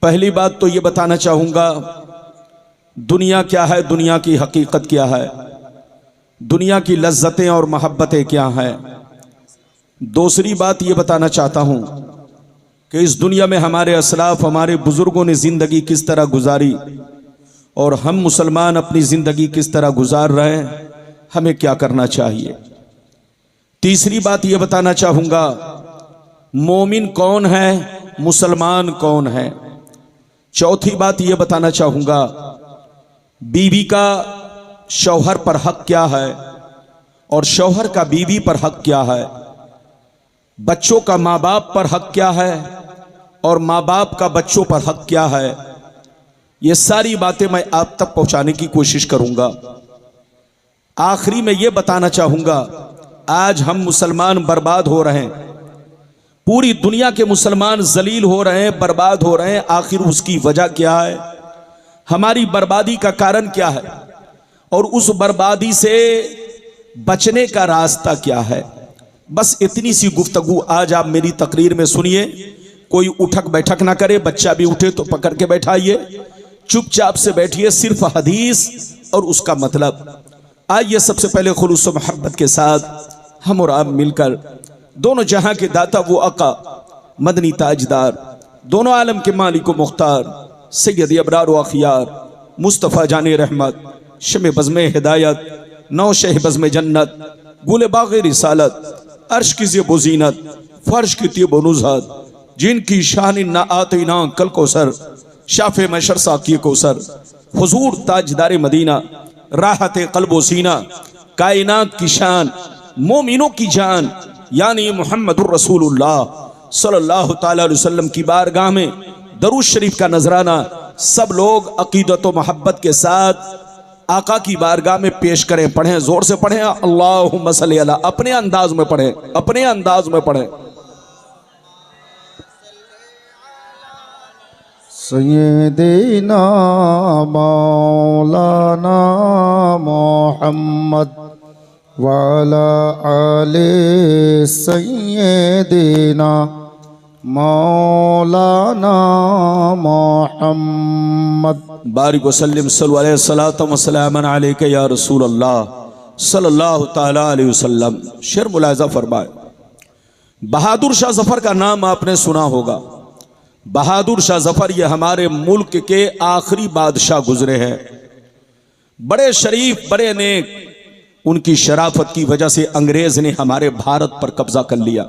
पहली बात तो ये बताना चाहूँगा दुनिया क्या है, दुनिया की हकीकत क्या है, दुनिया की लज्जतें और मोहब्बतें क्या हैं। दूसरी बात ये बताना चाहता हूँ कि इस दुनिया में हमारे असलाफ, हमारे बुज़ुर्गों ने ज़िंदगी किस तरह गुजारी और हम मुसलमान अपनी ज़िंदगी किस तरह गुजार रहे हैं, हमें क्या करना चाहिए। तीसरी बात ये बताना चाहूँगा मोमिन कौन है, मुसलमान कौन है। चौथी बात ये बताना चाहूँगा बीवी का शौहर पर हक क्या है और शौहर का बीवी पर हक क्या है, बच्चों का माँ बाप पर हक क्या है और माँ बाप का बच्चों पर हक क्या है। ये सारी बातें मैं आप तक पहुँचाने की कोशिश करूँगा। आखिरी में ये बताना चाहूँगा आज हम मुसलमान बर्बाद हो रहे हैं, पूरी दुनिया के मुसलमान जलील हो रहे हैं, बर्बाद हो रहे हैं। आखिर उसकी वजह क्या है, हमारी बर्बादी का कारण क्या है और उस बर्बादी से बचने का रास्ता क्या है। बस इतनी सी गुफ्तगू आज आप मेरी तकरीर में सुनिए। कोई उठक बैठक ना करे, बच्चा भी उठे तो पकड़ के बैठाइए, चुपचाप से बैठिए, सिर्फ हदीस और उसका मतलब। आइए सबसे पहले खुलूस व मोहब्बत के साथ हम और आप मिलकर दोनों जहां के दाता वो आका मदनी ताजदार, दोनों आलम के मालिक व मुख्तार सैयद अबरार व अखियार मुस्तफ़ा जाने रहमत, शमे बज़्मे हिदायत, नौ शह बज़्मे जन्नत, गुल बाग़ रिसालत, अर्श की ज़ेब व ज़ीनत, फर्श की तीब व नुज़हत, जिनकी शान ना आते ना कल कोसर, शाफ़े मशर साक़ी कोसर, हुज़ूर ताजदार मदीना, राहत क़ल्ब व सीना, कायनात की शान, मोमिनों की जान यानी मुहम्मदुर रसूलुल्लाह सल्लल्लाहु ताला अलैहि वसल्लम की बारगाह में दरूद शरीफ का नजराना सब लोग अकीदत व मोहब्बत के साथ आका की बारगाह में पेश करें। पढ़ें, जोर से पढ़ें, अल्लाहुम्मा सल्ली अला, अपने अंदाज में पढ़ें, अपने अंदाज में पढ़ें। सय्यदना मौलाना मोहम्मद वाला आले सय्यदना मौलाना मोहम्मद बारिक वसल्लम सल्लल्लाहु अलैहि सलातो व सलामन अलैका या रसूल अल्लाह सल्लल्लाहु ताला अलैहि वसल्लम। शेर मुलाज़ा फरमाए, बहादुर शाह जफर का नाम आपने सुना होगा। बहादुर शाह जफर ये हमारे मुल्क के आखिरी बादशाह गुजरे हैं, बड़े शरीफ, बड़े नेक। उनकी शराफत की वजह से अंग्रेज ने हमारे भारत पर कब्जा कर लिया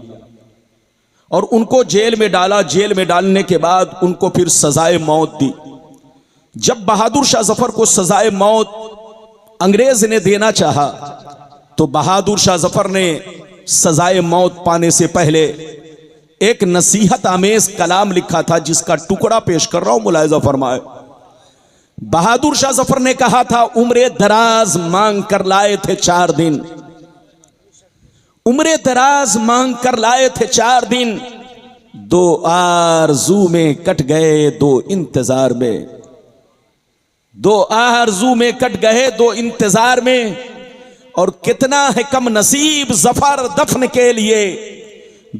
और उनको जेल में डाला। जेल में डालने के बाद उनको फिर सजाए मौत दी। जब बहादुर शाह जफर को सजाए मौत अंग्रेज ने देना चाहा तो बहादुर शाह जफर ने सजाए मौत पाने से पहले एक नसीहत आमेज कलाम लिखा था, जिसका टुकड़ा पेश कर रहा हूं, मुलाहिजा फरमाए। बहादुर शाह जफर ने कहा था, उम्रे दराज मांग कर लाए थे 4 दिन, उम्रे दराज मांग कर लाए थे 4 दिन, 2 आरज़ू में कट गए 2 इंतजार में, 2 आरज़ू में कट गए 2 इंतजार में। और कितना है कम नसीब जफर दफन के लिए,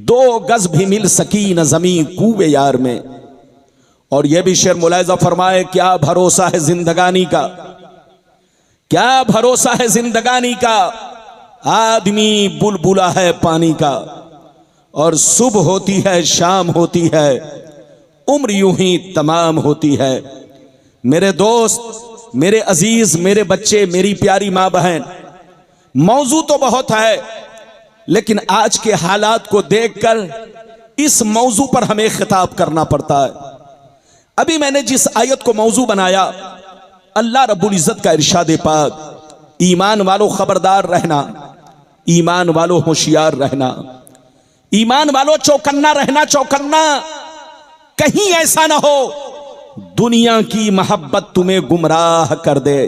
2 गज भी मिल सकी न जमीन कूबे यार में। और यह भी शेर मुलाहिजा फरमाए, क्या भरोसा है जिंदगानी का, क्या भरोसा है जिंदगानी का, आदमी बुलबुला है पानी का, और सुबह होती है शाम होती है, उम्र यूं ही तमाम होती है। मेरे दोस्त, मेरे अजीज, मेरे बच्चे, मेरी प्यारी माँ बहन, मौजू तो बहुत है लेकिन आज के हालात को देखकर इस मौजू पर हमें खिताब करना पड़ता है। अभी मैंने जिस आयत को मौजू बनाया, अल्लाह रब्बुल इज्जत का इरशाद पाक, ईमान वालों खबरदार रहना, ईमान वालों होशियार रहना, ईमान वालों चौकन्ना रहना, चौकन्ना। कहीं ऐसा ना हो दुनिया की मोहब्बत तुम्हें गुमराह कर दे,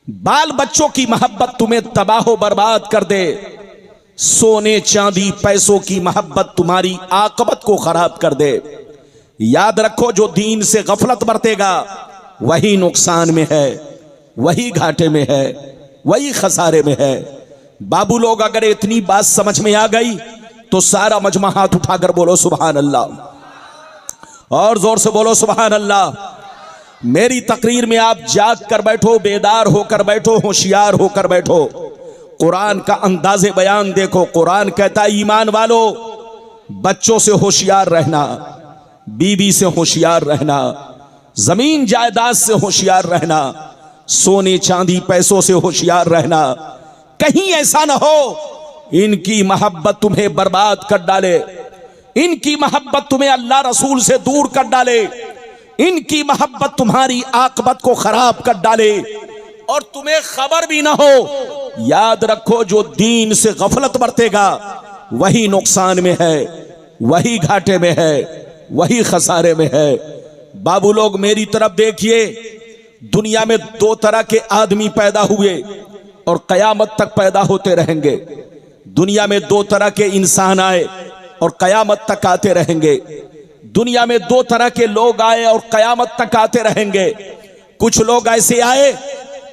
बाल बच्चों की मोहब्बत तुम्हें तबाह बर्बाद कर दे, सोने चांदी पैसों की मोहब्बत तुम्हारी आकबत को खराब कर दे। याद रखो, जो दीन से गफलत बरतेगा वही नुकसान में है, वही घाटे में है, वही खसारे में है। बाबू लोग, अगर इतनी बात समझ में आ गई तो सारा मजमा हाथ उठाकर बोलो सुभान अल्लाह। और जोर से बोलो सुभान अल्लाह। मेरी तकरीर में आप जाग कर बैठो, बेदार होकर बैठो, होशियार होकर बैठो। कुरान का अंदाज़े बयान देखो। कुरान कहता है ईमान वालो, बच्चों से होशियार रहना, बीवी से होशियार रहना, जमीन जायदाद से होशियार रहना, सोने चांदी पैसों से होशियार रहना। कहीं ऐसा ना हो इनकी मोहब्बत तुम्हें बर्बाद कर डाले, इनकी मोहब्बत तुम्हें अल्लाह रसूल से दूर कर डाले, इनकी मोहब्बत तुम्हारी आकबत को खराब कर डाले और तुम्हें खबर भी ना हो। याद रखो, जो दीन से गफलत बरतेगा वही नुकसान में है, वही घाटे में है, वही खसारे में है। बाबू लोग मेरी तरफ देखिए, दुनिया में दो तरह के आदमी पैदा हुए और कयामत तक पैदा होते रहेंगे। दुनिया में दो तरह के इंसान आए और कयामत तक आते रहेंगे। दुनिया में दो तरह के लोग आए और कयामत तक आते रहेंगे। कुछ लोग ऐसे आए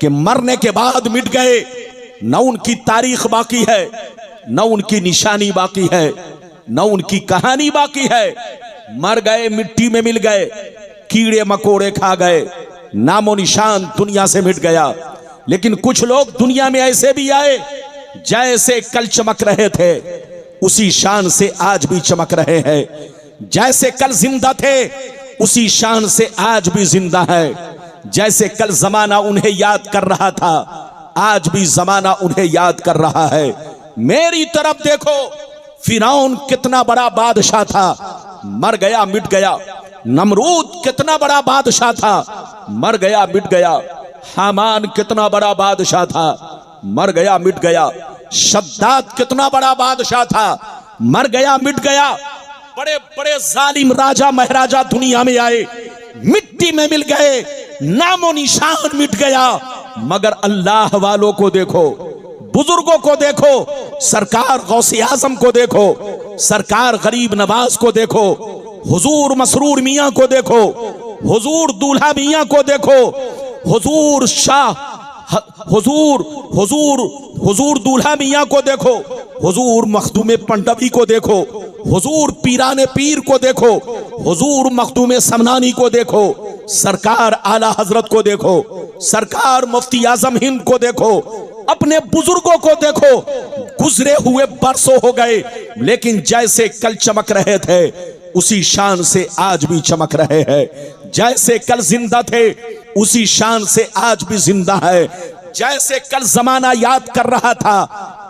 कि मरने के बाद मिट गए, न उनकी तारीख बाकी है, न उनकी निशानी बाकी है, न उनकी कहानी बाकी है। मर गए, मिट्टी में मिल गए, कीड़े मकोड़े खा गए, नामो निशान दुनिया से मिट गया। लेकिन कुछ लोग दुनिया में ऐसे भी आए, जैसे कल चमक रहे थे उसी शान से आज भी चमक रहे हैं। जैसे कल जिंदा थे उसी शान से आज भी जिंदा है। जैसे कल जमाना उन्हें याद कर रहा था, आज भी जमाना उन्हें याद कर रहा है। मेरी तरफ देखो, फिरौन कितना बड़ा बादशाह था, मर गया मिट गया। नमरूद कितना बड़ा बादशाह था, मर गया मिट गया। हामान कितना बड़ा बादशाह था, मर गया मिट गया। शद्दाद कितना बड़ा बादशाह था, मर गया मिट गया। बड़े बड़े जालिम राजा महाराजा दुनिया में आए, मिट्टी में मिल गए, नामो निशान मिट गया। मगर अल्लाह वालों को देखो, बुजुर्गों को देखो, सरकार गौसे आजम को देखो, सरकार गरीब नवाज को देखो, हुजूर मसरूर मियाँ को देखो, हुजूर दूल्हा मियाँ को देखो, हुजूर शाह हुजूर हुजूर हुजूर दूल्हा मियाँ को देखो, हुजूर मखदूम पंडवी को देखो, हुजूर पीराने पीर को देखो, हुजूर मखदूम समनानी को देखो, सरकार आला हजरत को देखो, सरकार मुफ्ती आजम हिंद को देखो, अपने बुजुर्गों को देखो। गुजरे हुए बरसों हो गए, लेकिन जैसे कल चमक रहे थे उसी शान से आज भी चमक रहे हैं। जैसे कल जिंदा थे उसी शान से आज भी जिंदा है। जैसे कल जमाना याद कर रहा था,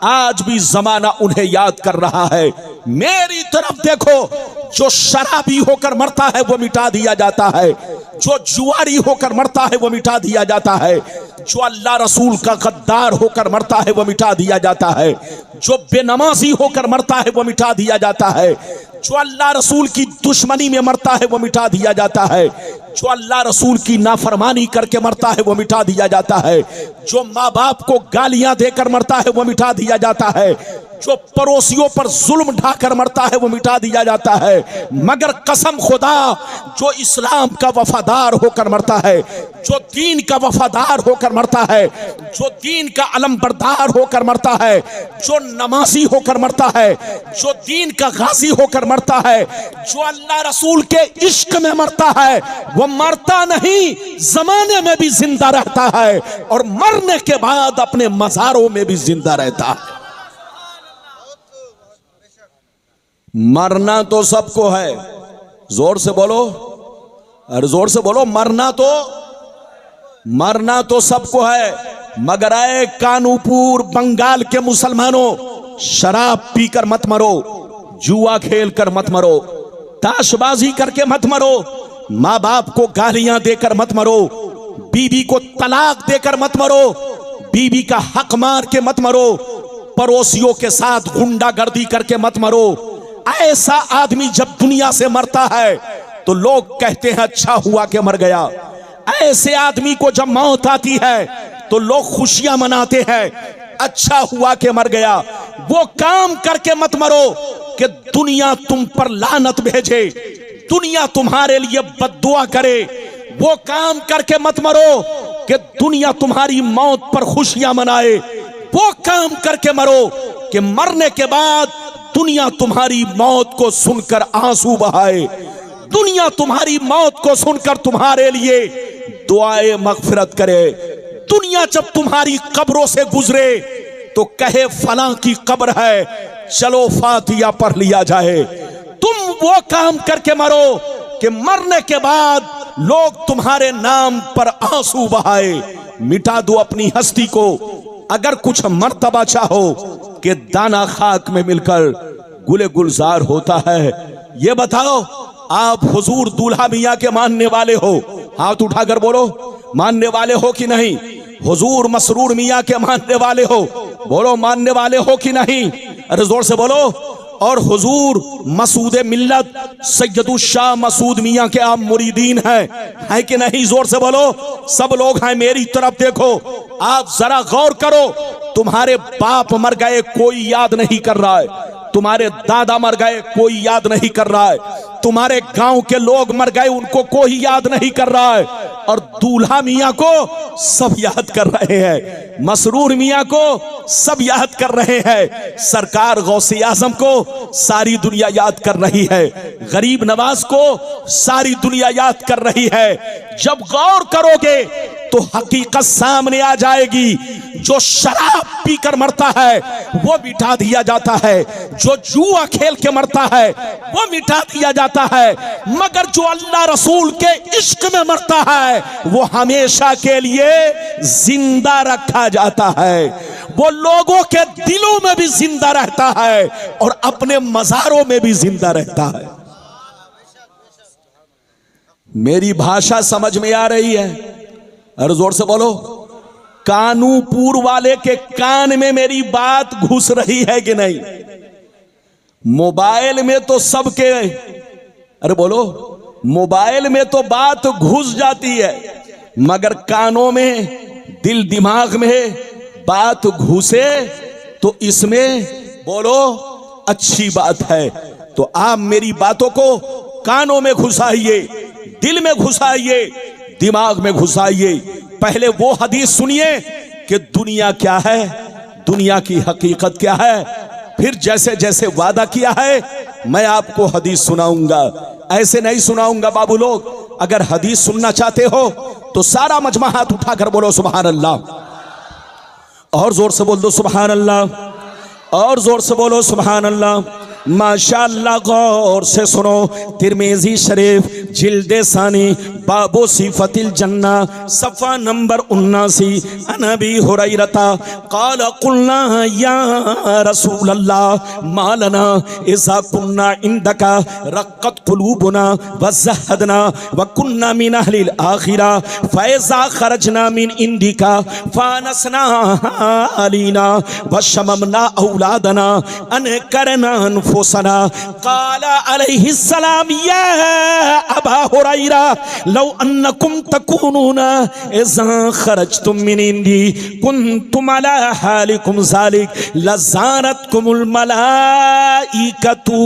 आज भी जमाना उन्हें याद कर रहा है। मेरी तरफ देखो, जो शराबी होकर मरता है वो मिटा दिया जाता है, जो जुआरी होकर मरता है वो मिटा दिया जाता है, जो अल्लाह रसूल का गद्दार होकर मरता है वो मिटा दिया जाता है, जो बेनमाजी होकर मरता है वो मिटा दिया जाता है, जो अल्लाह रसूल की दुश्मनी में मरता है वो मिटा दिया जाता है, जो अल्लाह रसूल की नाफरमानी करके मरता है वो मिटा दिया जाता है, जो माँ बाप को गालियां देकर मरता है वो मिटा दिया जाता है, जो पड़ोसियों पर जुल्म ढाकर मरता है वो मिटा दिया जाता है। मगर कसम खुदा, जो इस्लाम का वफादार होकर मरता है, जो दीन का वफादार होकर मरता है, जो दीन का अलमबरदार होकर मरता है, जो नमाजी होकर मरता है, जो दीन का गाजी होकर मरता है, जो अल्लाह रसूल के इश्क में मरता है, वो मरता नहीं, जमाने में भी जिंदा रहता है और मरने के बाद अपने मज़ारों में भी जिंदा रहता है। मरना तो सबको है, जोर से बोलो, अरे जोर से बोलो, मरना तो सबको है। मगर आए कानूपुर बंगाल के मुसलमानों, शराब पीकर मत मरो, जुआ खेल कर मत मरो, ताशबाजी करके मत मरो, माँ बाप को गालियां देकर मत मरो, बीवी को तलाक देकर मत मरो, बीवी का हक मार के मत मरो, पड़ोसियों के साथ गुंडागर्दी करके मत मरो। ऐसा आदमी जब दुनिया से मरता है तो लोग कहते हैं अच्छा हुआ कि मर गया। ऐसे आदमी को जब मौत आती है तो लोग खुशियां मनाते हैं, अच्छा हुआ कि मर गया। वो काम करके मत मरो कि दुनिया तुम पर लानत भेजे, दुनिया तुम्हारे लिए बद्दुआ करे। वो काम करके मत मरो कि दुनिया तुम्हारी मौत पर खुशियां मनाए। वो काम करके मरो कि मरने के बाद दुनिया तुम्हारी मौत को सुनकर आंसू बहाए। दुनिया तुम्हारी मौत को सुनकर तुम्हारे लिए दुआए मगफिरत करे। दुनिया जब तुम्हारी कब्रों से गुजरे तो कहे फलां की कब्र है, चलो फातिया पढ़ लिया जाए। तुम वो काम करके मरो कि मरने के बाद लोग तुम्हारे नाम पर आंसू बहाए। मिटा दो अपनी हस्ती को। अगर कुछ मर्तबा चाहो कि दाना खाक में मिलकर गुले गुलजार होता है। ये बताओ, आप हुजूर दूल्हा मियां के मानने वाले हो? हाथ उठाकर बोलो, मानने वाले हो कि नहीं? हुजूर मसरूर मियां के मानने वाले हो? बोलो, मानने वाले हो कि नहीं? अरे जोर से बोलो। और हुजूर मसूद मिल्लत सैयदुल शाह मसूद मियां के आप मुरीदीन हैं कि नहीं? जोर से बोलो। सब लोग हैं, मेरी तरफ देखो। आप जरा गौर करो, तुम्हारे बाप मर गए, कोई याद नहीं कर रहा है। तुम्हारे दादा मर गए, कोई याद नहीं कर रहा है। तुम्हारे गांव के लोग मर गए, उनको कोई याद नहीं कर रहा है। और दूल्हा मियां को सब याद कर रहे हैं, मसरूर मियां को सब याद कर रहे हैं, सरकार गौसे आजम को सारी दुनिया याद कर रही है, गरीब नवाज को सारी दुनिया याद कर रही है। जब गौर करोगे तो हकीकत सामने आ जाएगी। जो शराब पीकर मरता है वो मिटा दिया जाता है, जो जुआ खेल के मरता है वो मिटा दिया जाता है, मगर जो अल्लाह रसूल के इश्क में मरता है वो हमेशा के लिए जिंदा रखा जाता है। वो लोगों के दिलों में भी जिंदा रहता है और अपने मज़ारों में भी जिंदा रहता है। मेरी भाषा समझ में आ रही है? और जोर से बोलो। कानूपुर वाले के कान में मेरी बात घुस रही है कि नहीं? मोबाइल में तो सबके, अरे बोलो, मोबाइल में तो बात घुस जाती है, मगर कानों में, दिल दिमाग में बात घुसे तो इसमें बोलो अच्छी बात है। तो आप मेरी बातों को कानों में घुसाइए, दिल में घुसाइए, दिमाग में घुसाइए। पहले वो हदीस सुनिए कि दुनिया क्या है, दुनिया की हकीकत क्या है। फिर जैसे जैसे वादा किया है मैं आपको हदीस सुनाऊंगा। ऐसे नहीं सुनाऊंगा बाबू लोग। अगर हदीस सुनना चाहते हो तो सारा मजमा हाथ उठाकर बोलो सुभान अल्लाह, और जोर से बोल दो सुभान अल्लाह, और जोर से बोलो सुभान अल्लाह। माशाअल्लाह, गौर से सुनो। तिरमिज़ी शरीफ जिल्दे सानी बाबो सिफतिल जन्ना सफ़ा नंबर 79। अनबी हुरैरता क़ाल क़ुलना या रसूल अल्लाह मा लना इज़ा कुन्ना इंदका रक़्क़त क़ुलूबुना व ज़हदना व कुन्ना मिन अहलिल आखिरा फ़इज़ा ख़रजना मिन इंदिका फ़ानसना अलीना व शममना औलादना अन करना फुसना। काला अलैहिस्सलाम या अबा हुरैरा लौ अन्नकुम तकूनूना इज़ा खरजतुम मिन इंदी कुन्तुम अला हालिकुम ज़ालिक लज़ारतकुमुल मलाइकतु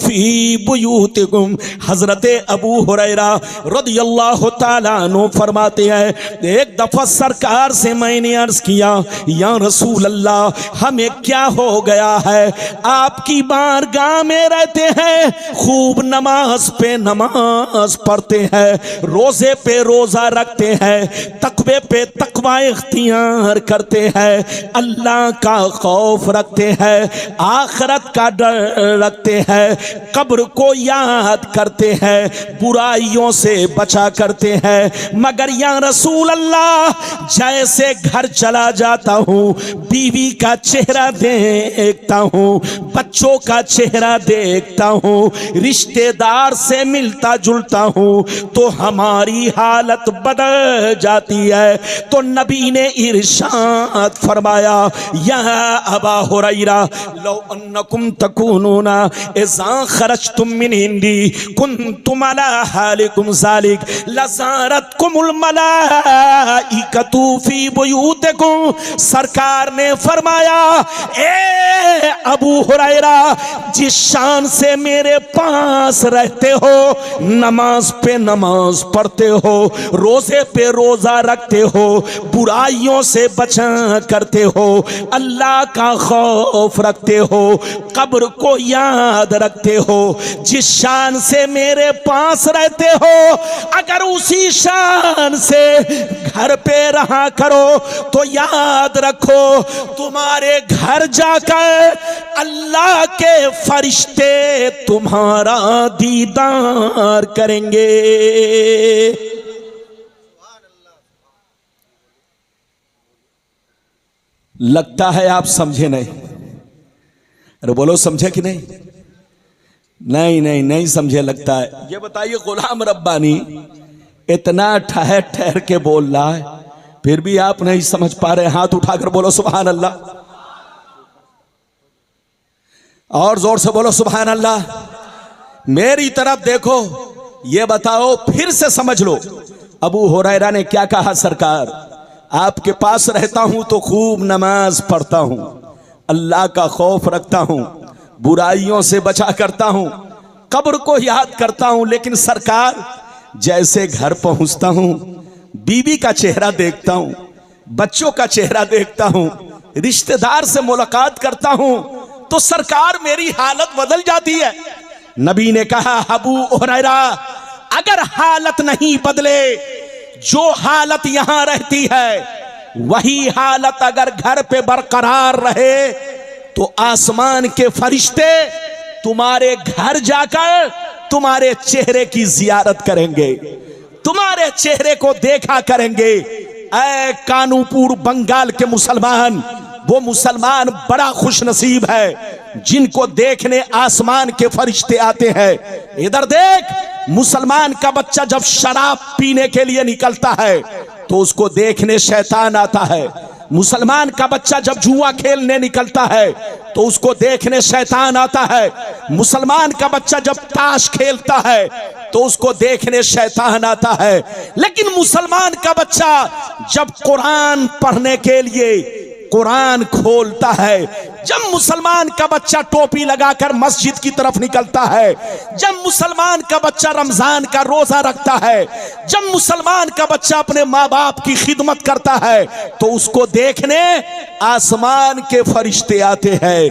फी बुयूतिकुम। हज़रत अबू हुरैरा रज़ियल्लाहु ताला अन्हु फरमाते हैं, एक दफ़ा सरकार से मैंने अर्ज़ किया, या रसूल अल्लाह हमें क्या हो गया है, आपकी बारगाह में रहते हैं, खूब नमाज पे नमाज पढ़ते हैं, रोजे पे रोजा रखते हैं, तकवे पे तकवा इख्तियार करते हैं, अल्लाह का खौफ रखते हैं, आखिरत का डर रखते हैं, कब्र को याद करते हैं, बुराइयों से बचा करते हैं, मगर या रसूल अल्लाह जैसे घर चला जाता हूँ बीवी का चेहरा देखता हूँ, बच्चों का चेहरा देखता हूँ, रिश्तेदार से मिलता जुलता हूँ तो हमारी हालत बदल जाती है। तो नबी ने इरशाद फरमाया, या अबा हुरैरा लौ अन्नकुम तकूनूना इज़ा खरजतुम मिन इंदी कुन्तुम अला हालिकुम ज़ालिक लज़ारतकुमुल मलाइकतु फी बुयूतिकुम। सरकार ने फरमाया, ए अबू हुरैरा जिस शान से मेरे पास रहते हो, नमाज पे नमाज पढ़ते हो, रोजे पे रोजा रखते हो, बुराइयों से बचा करते हो, अल्लाह का खौफ रखते हो, कब्र को याद रखते हो, जिस शान से मेरे पास रहते हो, अगर उसी शान से घर पे रहा करो तो याद रखो तुम्हारे घर जाकर अल्लाह के फरिश्ते तुम्हारा दीदार करेंगे। लगता है आप समझे नहीं। अरे बोलो समझे कि नहीं? नहीं नहीं नहीं समझे लगता है। ये बताइए गुलाम रब्बानी इतना ठहर ठहर के बोल रहा है, फिर भी आप नहीं समझ पा रहे। हाथ उठाकर बोलो सुभान अल्लाह, और जोर से बोलो सुभान अल्लाह। मेरी तरफ देखो, ये बताओ, फिर से समझ लो अबू हुरैरा ने क्या कहा। सरकार, आपके पास रहता हूं तो खूब नमाज पढ़ता हूं, अल्लाह का खौफ रखता हूं, बुराइयों से बचा करता हूं, कब्र को याद करता हूं, लेकिन सरकार जैसे घर पहुंचता हूं, बीवी का चेहरा देखता हूं, बच्चों का चेहरा देखता हूं, रिश्तेदार से मुलाकात करता हूं, तो सरकार मेरी हालत बदल जाती है। नबी ने कहा, अबू हुरैरा अगर हालत नहीं बदले, जो हालत यहां रहती है वही हालत अगर घर पे बरकरार रहे, तो आसमान के फरिश्ते तुम्हारे घर जाकर तुम्हारे चेहरे की जियारत करेंगे, तुम्हारे चेहरे को देखा करेंगे। ऐ कानूपुर बंगाल के मुसलमान, वो मुसलमान बड़ा खुशनसीब है जिनको देखने आसमान के फरिश्ते आते हैं। इधर देख, मुसलमान का बच्चा जब शराब पीने के लिए निकलता है तो उसको देखने शैतान आता है। मुसलमान का बच्चा जब जुआ खेलने निकलता है तो उसको देखने शैतान आता है। मुसलमान का बच्चा जब ताश खेलता है तो उसको देखने शैतान आता है। लेकिन मुसलमान का बच्चा जब कुरान पढ़ने के लिए कुरान खोलता है, जब मुसलमान का बच्चा टोपी लगाकर मस्जिद की तरफ निकलता है, जब मुसलमान का बच्चा रमजान का रोजा रखता है, जब मुसलमान का बच्चा अपने माँ बाप की खिदमत करता है, तो उसको देखने आसमान के फरिश्ते आते हैं।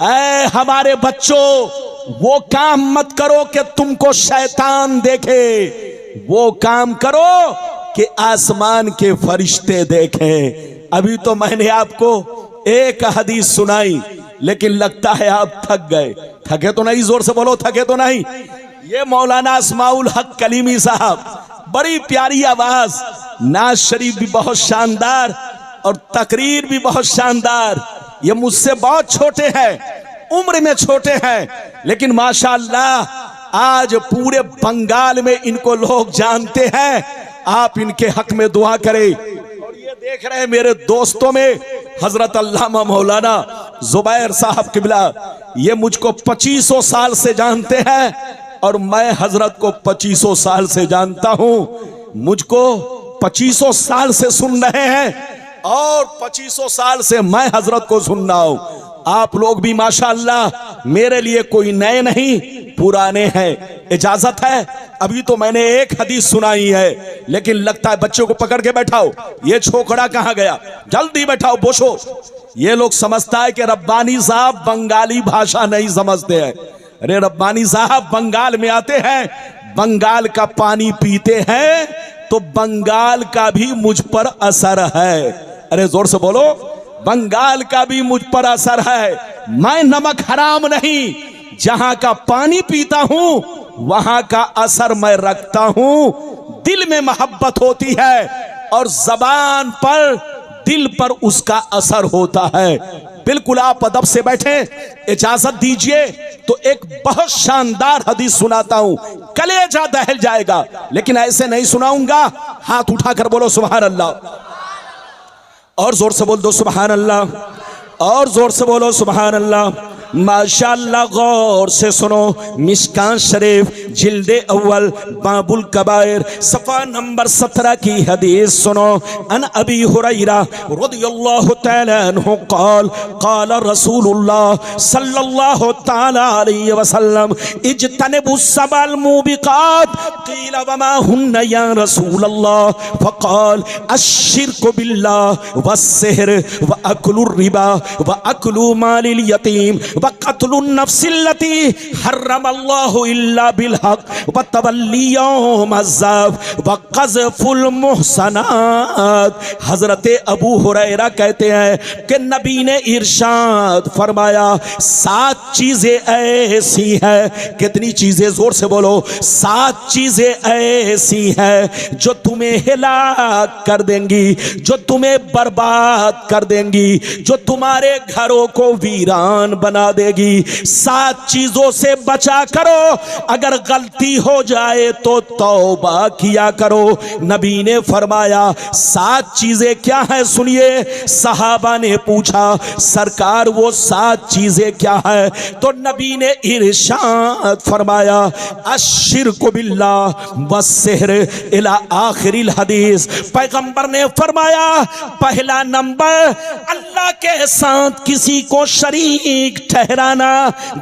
ऐ हमारे बच्चों, वो काम मत करो कि तुमको शैतान देखे, वो काम करो कि आसमान के फरिश्ते देखें। अभी तो मैंने आपको एक हदीस सुनाई, लेकिन लगता है आप थक गए। थके तो नहीं? जोर से बोलो, थके तो नहीं? ये मौलाना अस्माउल हक कलीमी साहब, बड़ी प्यारी आवाज, नाज शरीफ भी बहुत शानदार और तकरीर भी बहुत शानदार। ये मुझसे बहुत छोटे हैं, उम्र में छोटे हैं, लेकिन माशाअल्लाह आज पूरे बंगाल में इनको लोग जानते हैं। आप इनके हक में दुआ करें। देख रहे हैं मेरे दोस्तों में हजरत अल्लामा मौलाना जुबैर साहब किबला, ये मुझको 2500 साल से जानते हैं और मैं हजरत को 2500 साल से जानता हूं। मुझको 2500 साल से सुन रहे हैं और 2500 साल से मैं हजरत को सुन रहा हूं। आप लोग भी माशाअल्लाह मेरे लिए कोई नए नहीं, पुराने हैं। इजाजत है? अभी तो मैंने एक हदीस सुनाई है, लेकिन लगता है बच्चों को पकड़ के बैठाओ। ये छोकरा कहां गया? जल्दी बैठाओ, बोशो। ये लोग समझता है कि रब्बानी साहब बंगाली भाषा नहीं समझते हैं। अरे रब्बानी साहब बंगाल में आते हैं, बंगाल का पानी पीते हैं, तो बंगाल का भी मुझ पर असर है। अरे जोर से बोलो, बंगाल का भी मुझ पर असर है। मैं नमक हराम नहीं, जहां का पानी पीता हूं वहां का असर मैं रखता हूं। दिल में मोहब्बत होती है और जबान पर, दिल पर उसका असर होता है। बिल्कुल आप अदब से बैठे, इजाजत दीजिए तो एक बहुत शानदार हदीस सुनाता हूं, कलेजा दहल जाएगा, लेकिन ऐसे नहीं सुनाऊंगा। हाथ उठाकर बोलो सुभान अल्लाह, और जोर से बोल दो सुभान अल्लाह, और जोर से बोलो सुभान अल्लाह। माशाअल्लाह गौर से सुनो, मिशकान शरीफ जिल्दे अव्वल बाबुल कबायर सफा नंबर 17 की हदीस सुनो। अन अबी हुरैरा रदियल्लाहु तआला अन्हु क़ाल क़ाल रसूलुल्लाह सल्लल्लाहु तआला अलैहि वसल्लम इज्तनिबु सबल मुबिकात क़ील वमा हुन्ना या रसूलल्लाह फ़क़ाल अश्शिरकु बिल्लाह वस्सिहर व अक्लुर रिबा व अक्लु मालिल यतीम व क़त्लुन नफ्सिल्लती हर्रमल्लाहु इल्ला बिल हक व तवल्ली यौमज़्ज़ाफ व क़ज़फ़ुल मुहसनात। हज़रत अबू हुरैरा कहते हैं कि नबी ने इरशाद फरमाया 7 चीज़ें ऐसी हैं। कितनी चीज़ें? ज़ोर से बोलो। 7 चीज़ें ऐसी हैं जो तुम्हें हिलाक कर देंगी, जो तुम्हें बर्बाद कर देंगी, जो तुम्हारे घरों को वीरान बना देगी। 7 चीज़ों से बचा करो, अगर गलती हो जाए तो तौबा किया करो। नबी ने फरमाया 7 चीजें क्या है? सुनिए। सहाबा ने पूछा सरकार वो 7 चीजें क्या है? तो नबी ने इरशाद फरमाया अश्शिरकु बिल्लाह वस्सिहर इला आखिरिल हदीस। पैगंबर ने फरमाया पहला नंबर अल्लाह के साथ किसी को शरीक ठहराना।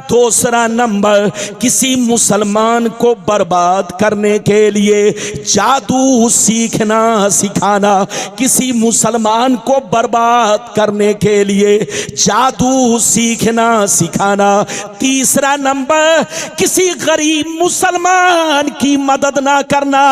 दूसरा नंबर किसी मुसलमान को बर्बाद करने के लिए जादू सीखना सिखाना। किसी मुसलमान को बर्बाद करने के लिए जादू सीखना सिखाना। तीसरा नंबर किसी गरीब मुसलमान की मदद ना करना,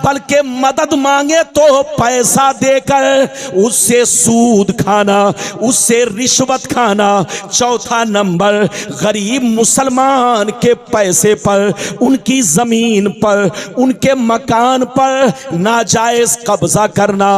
बल्कि मदद मांगे तो पैसा देकर उससे सूद खाना, उससे रिश्वत खाना। चौथा नंबर गरीब मुसलमान के पैसे पर, उनकी जमीन पर, उनके मकान पर नाजायज कब्जा करना।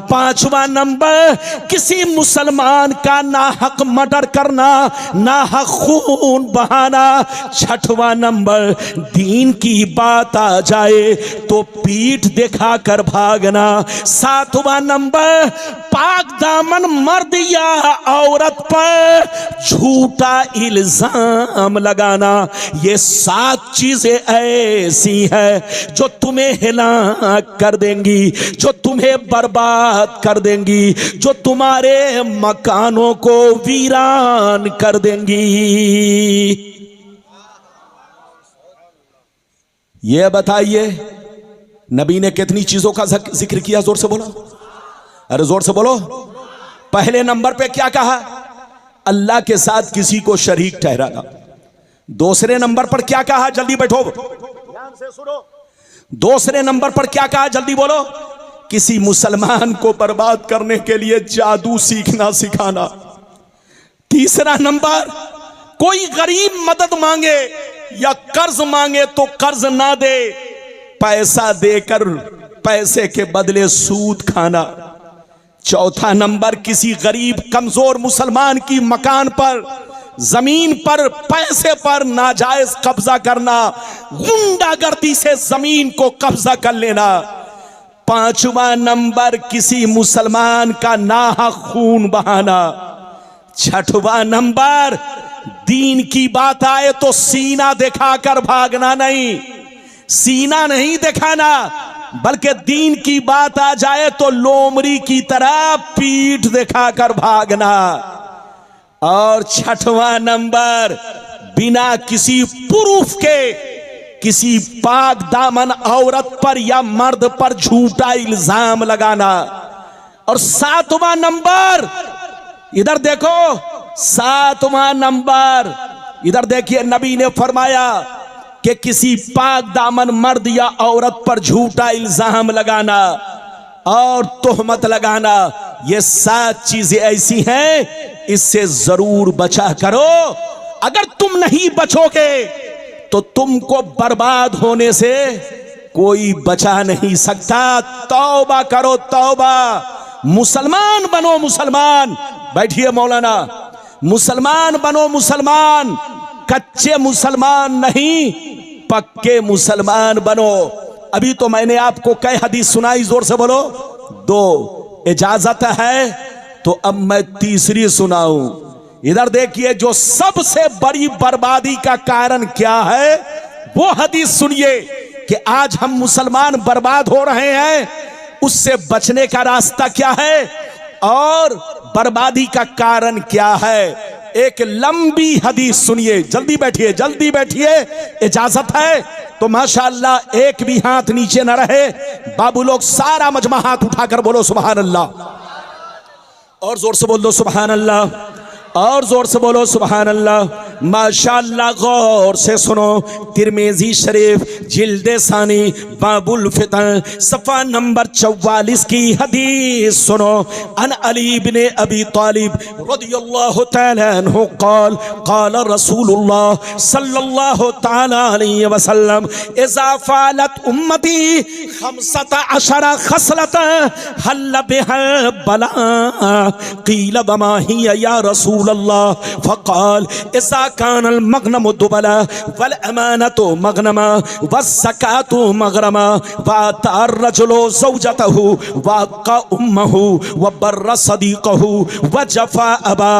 पांचवा नंबर किसी मुसलमान का नाहक मर्डर करना, नाहक खून बहाना। छठवां नंबर दीन की बात आ जाए तो पीठ दिखाकर भागना। सातवां नंबर पाक दामन मर्द या औरत पर झूठा इल्जाम लगाना। ये 7 चीजें ऐसी है जो तुम्हें हिलाक कर देंगी, जो तुम्हें बर्बाद कर देंगी, जो तुम्हारे मकानों को वीरान कर देंगी। ये बताइए नबी ने कितनी चीजों का जिक्र किया? जोर से बोलो, अरे जोर से बोलो। पहले नंबर पे क्या कहा? अल्लाह के साथ किसी को शरीक ठहराना। दूसरे नंबर पर क्या कहा? जल्दी बैठो, ध्यान से सुनो। दूसरे नंबर पर क्या कहा? जल्दी बोलो। किसी मुसलमान को बर्बाद करने के लिए जादू सीखना सिखाना। तीसरा नंबर कोई गरीब मदद मांगे या कर्ज मांगे तो कर्ज ना दे, पैसा देकर पैसे के बदले सूद खाना। चौथा नंबर किसी गरीब कमजोर मुसलमान की मकान पर, जमीन पर, पैसे पर नाजायज कब्जा करना, गुंडागर्दी से जमीन को कब्जा कर लेना। पांचवा नंबर किसी मुसलमान का नाहक खून बहाना। छठवां नंबर दीन की बात आए तो सीना दिखाकर भागना नहीं, सीना नहीं दिखाना, बल्कि दीन की बात आ जाए तो लोमड़ी की तरह पीठ दिखाकर भागना। और छठवां नंबर बिना किसी प्रूफ के किसी पाक दामन औरत पर या मर्द पर झूठा इल्जाम लगाना। और सातवां नंबर, इधर देखो, सातवां नंबर इधर देखिए, नबी ने फरमाया कि किसी पाक दामन मर्द या औरत पर झूठा इल्जाम लगाना और तोहमत लगाना। ये 7 चीजें ऐसी हैं, इससे जरूर बचा करो। अगर तुम नहीं बचोगे तो तुमको बर्बाद होने से कोई बचा नहीं सकता। तौबा करो, तौबा। मुसलमान बनो, मुसलमान। बैठिए मौलाना। मुसलमान बनो, मुसलमान। कच्चे मुसलमान नहीं, पक्के मुसलमान बनो। अभी तो मैंने आपको कई हदीस सुनाई, जोर से बोलो। 2 इजाजत है तो अब मैं तीसरी सुनाऊं। इधर देखिए, जो सबसे बड़ी बर्बादी का कारण क्या है वो हदीस सुनिए कि आज हम मुसलमान बर्बाद हो रहे हैं, उससे बचने का रास्ता क्या है और बर्बादी का कारण क्या है। एक लंबी हदीस सुनिए, जल्दी बैठिए जल्दी बैठिए, इजाजत है तो माशाअल्लाह एक भी हाथ नीचे न रहे। बाबू लोग सारा मजमा हाथ उठाकर बोलो सुभान अल्लाह, और जोर से बोल दो सुभान अल्लाह, और जोर से बोलो सुभान अल्लाह। माशाअल्लाह गौर से सुनो, तिरमिजी शरीफ जिल्दे सानी बाबुल फितन सफ़ा नंबर 44 की हदीस सुनो। अन अली इब्ने अबी तालिब रदियल्लाहु तआला अन्हु क़ाल क़ाल रसूलुल्लाह सल्लल्लाहु तआला अलैहि वसल्लम इज़ा फ़अलत उम्मती 15 खसलतन हल्ल बिहा बला क़ील वमा हिया या रसूलल्लाह फ़क़ाल इज़ा कानल मगनम दुबला वल अमानतु मगनमा वज़्ज़कातु मगरमा वअतार रजुलु ज़ौजतहु वअक़ा उम्महु वबर्र सदीक़हु वजफ़ा अबा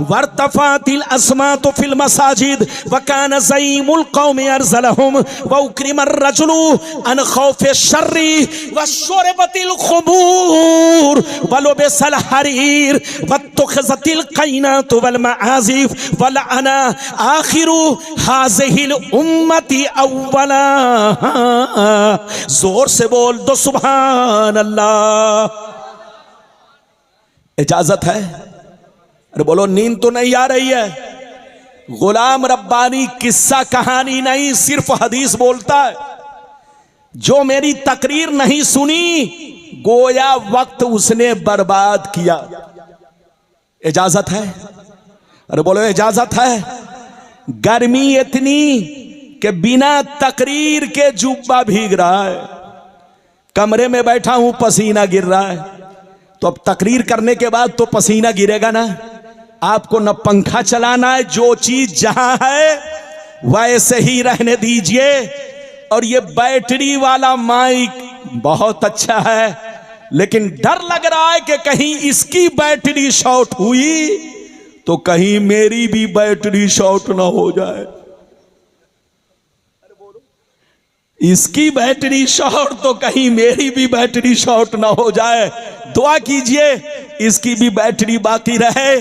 वर्तफ़ातिल अस्मातु फिल मसाजिद वकान ज़ईमुल क़ौमि अरज़लहुम वउक्रिमर रजुलु अन खौफ़ि शर्रि वशुरबतिल ख़ुबूर वलुबिसल हरीर वत्तख़ज़तिल क़ैनातु वल मआज़िफ़ वलअना आखिरु हाज़िहिल उम्मती अव्वला। जोर से बोल दो सुभान अल्लाह। इजाजत है? अरे बोलो, नींद तो नहीं आ रही है? गुलाम रब्बानी किस्सा कहानी नहीं, सिर्फ हदीस बोलता है। जो मेरी तकरीर नहीं सुनी गोया वक्त उसने बर्बाद किया। इजाजत है? अरे बोलो इजाजत है? गर्मी इतनी कि बिना तकरीर के जुब्बा भीग रहा है, कमरे में बैठा हूं पसीना गिर रहा है, तो अब तकरीर करने के बाद तो पसीना गिरेगा ना। आपको न पंखा चलाना है, जो चीज जहां है वैसे ही रहने दीजिए। और ये बैटरी वाला माइक बहुत अच्छा है, लेकिन डर लग रहा है कि कहीं इसकी बैटरी शॉर्ट हुई तो कहीं मेरी भी बैटरी शॉर्ट ना हो जाए। इसकी बैटरी शॉर्ट तो कहीं मेरी भी बैटरी शॉर्ट ना हो जाए। दुआ कीजिए इसकी भी बैटरी बाकी रहे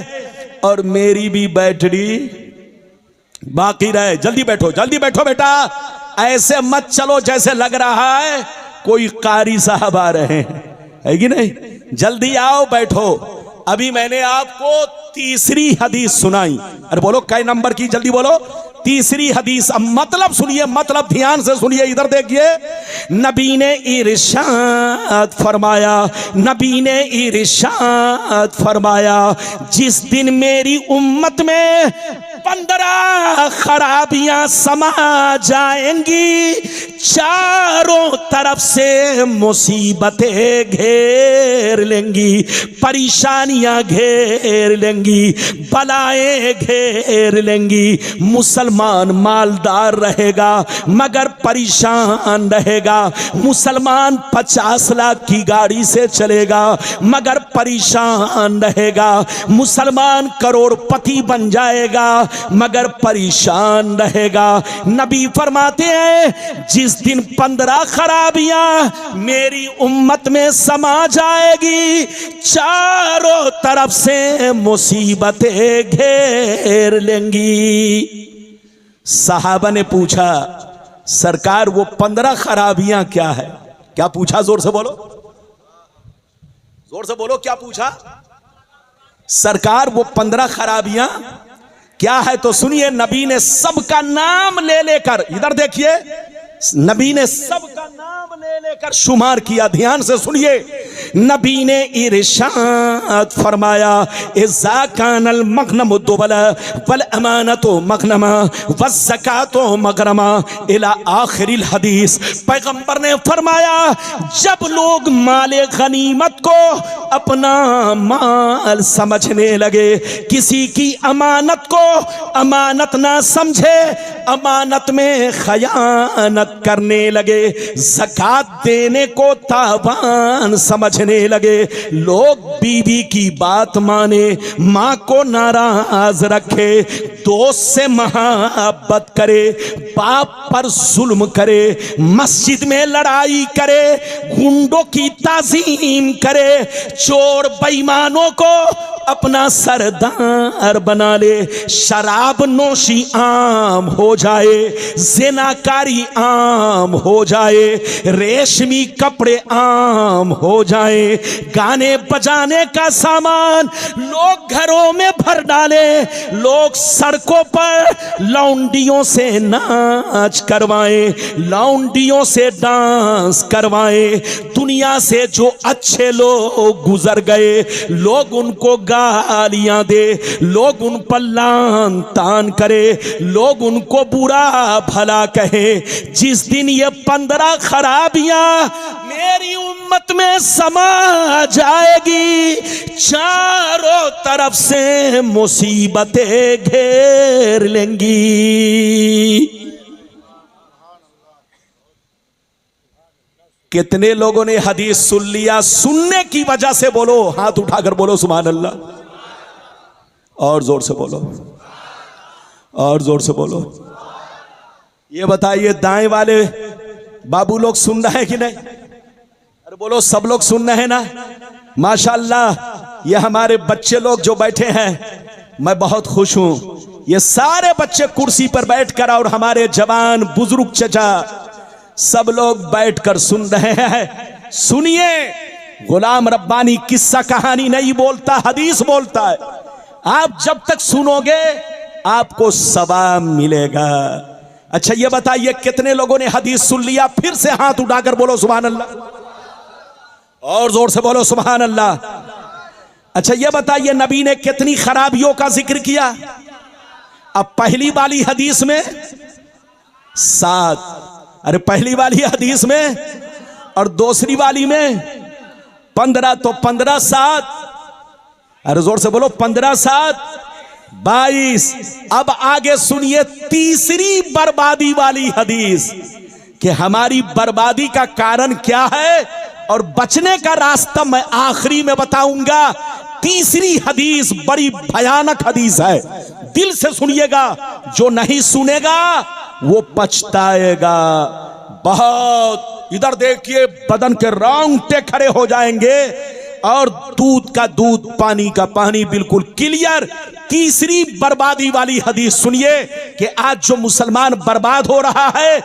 और मेरी भी बैटरी बाकी रहे। जल्दी बैठो बेटा, ऐसे मत चलो जैसे लग रहा है कोई कारी साहब आ रहे हैं, है कि नहीं? जल्दी आओ, बैठो। अभी मैंने आपको तीसरी हदीस सुनाई। अरे बोलो कै नंबर की? जल्दी बोलो। तीसरी हदीस। अब मतलब सुनिए, मतलब ध्यान से सुनिए, इधर देखिए। नबी ने इरशाद फरमाया, नबी ने इरशाद फरमाया, जिस दिन मेरी उम्मत में 15 खराबियां समा जाएंगी, चारों तरफ से मुसीबतें घेर लेंगी, परेशानियां घेर लेंगी, बलाएं घेर लेंगी। मुसलमान मालदार रहेगा मगर परेशान रहेगा। मुसलमान 50 लाख की गाड़ी से चलेगा मगर परेशान रहेगा। मुसलमान करोड़पति बन जाएगा मगर परेशान रहेगा। नबी फरमाते हैं जिस दिन 15 खराबियां मेरी उम्मत में समा जाएगी, चारों तरफ से मुसीबतें घेर लेंगी। सहाबा ने पूछा, सरकार वो 15 खराबियां क्या है? क्या पूछा? जोर से बोलो, जोर से बोलो, क्या पूछा? सरकार वो 15 खराबियां क्या है? तो सुनिए, नबी ने सबका नाम ले लेकर, इधर देखिए, नबी ने सबका नाम ले लेकर शुमार किया। ध्यान से सुनिए, नबी ने इरशाद फरमाया, इज़ा कानल मगनम दुबला वल अमानतु मगनमा वज़्ज़कातु मगरमा इला आखिरिल हदीस। पैगंबर ने फरमाया, जब लोग माले गनीमत को अपना माल समझने लगे, किसी की अमानत को अमानत ना समझे, अमानत में खयानत करने लगे, ज़कात देने को तावान समझने लगे, लोग बीवी की बात माने, माँ को नाराज रखे, दोस्त से मोहब्बत करे, बाप पर जुल्म करे, मस्जिद में लड़ाई करे, गुंडों की ताजीम करे, चोर बेईमानों को अपना सरदार बना ले, शराब नोशी आम हो जाए, ज़िनाकारी आम हो जाए, रेशमी कपड़े आम हो जाए, गाने बजाने का सामान लोग घरों में भर डाले, लोग सड़कों पर लौंडियों से नाच करवाएं, लौंडियों से डांस करवाएं, दुनिया से जो अच्छे लोग गुजर गए लोग उनको गालियां दे, लोग उन पर लान तान करे, लोग उनको बुरा भला कहे। जिस दिन ये 15 खराबियां मेरी उम्मत में समा जाएगी, चारों तरफ से मुसीबतें घेर लेंगी। कितने लोगों ने हदीस सुन लिया? सुनने की वजह से बोलो, हाथ उठाकर बोलो सुभान अल्लाह। और जोर से बोलो, और जोर से बोलो। ये बताइए दाएं वाले बाबू लोग सुन रहे हैं कि नहीं? अरे बोलो, सब लोग सुन रहे हैं ना? माशाअल्लाह। ये हमारे बच्चे लोग जो बैठे हैं, मैं बहुत खुश हूं। ये सारे बच्चे कुर्सी पर बैठकर और हमारे जवान बुजुर्ग चचा सब लोग बैठकर सुन रहे हैं। सुनिए, गुलाम रब्बानी किस्सा कहानी नहीं बोलता, हदीस बोलता है। आप जब तक सुनोगे आपको सवाब मिलेगा। अच्छा ये बताइए कितने लोगों ने हदीस सुन लिया? फिर से हाथ उठाकर बोलो सुभान अल्लाह, और जोर से बोलो सुभान अल्लाह। अच्छा ये बताइए नबी ने कितनी खराबियों का जिक्र किया? अब पहली वाली हदीस में 7, अरे पहली वाली हदीस में, और दूसरी वाली में 15, तो 15 7, अरे जोर से बोलो 15 7 22। अब आगे सुनिए तीसरी बर्बादी वाली हदीस, कि हमारी बर्बादी का कारण क्या है और बचने का रास्ता मैं आखिरी में बताऊंगा। तीसरी हदीस बड़ी भयानक हदीस है, दिल से सुनिएगा, जो नहीं सुनेगा वो पछताएगा बहुत। इधर देखिए, बदन के रोंगटे खड़े हो जाएंगे, और दूध का दूध, पानी का पानी, बिल्कुल क्लियर। तीसरी बर्बादी वाली हदीस सुनिए कि आज जो मुसलमान बर्बाद हो रहा है,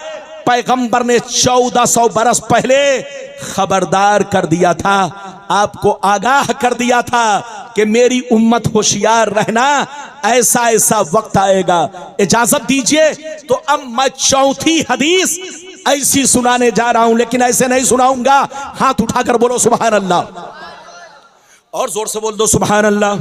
पैगंबर ने 1400 बरस पहले खबरदार कर दिया था, आपको आगाह कर दिया था कि मेरी उम्मत होशियार रहना, ऐसा ऐसा वक्त आएगा। इजाजत दीजिए तो अब मैं चौथी हदीस ऐसी सुनाने जा रहा हूं, लेकिन ऐसे नहीं सुनाऊंगा। हाथ उठाकर बोलो सुभान अल्लाह, और जोर से बोल दो सुभान अल्लाह,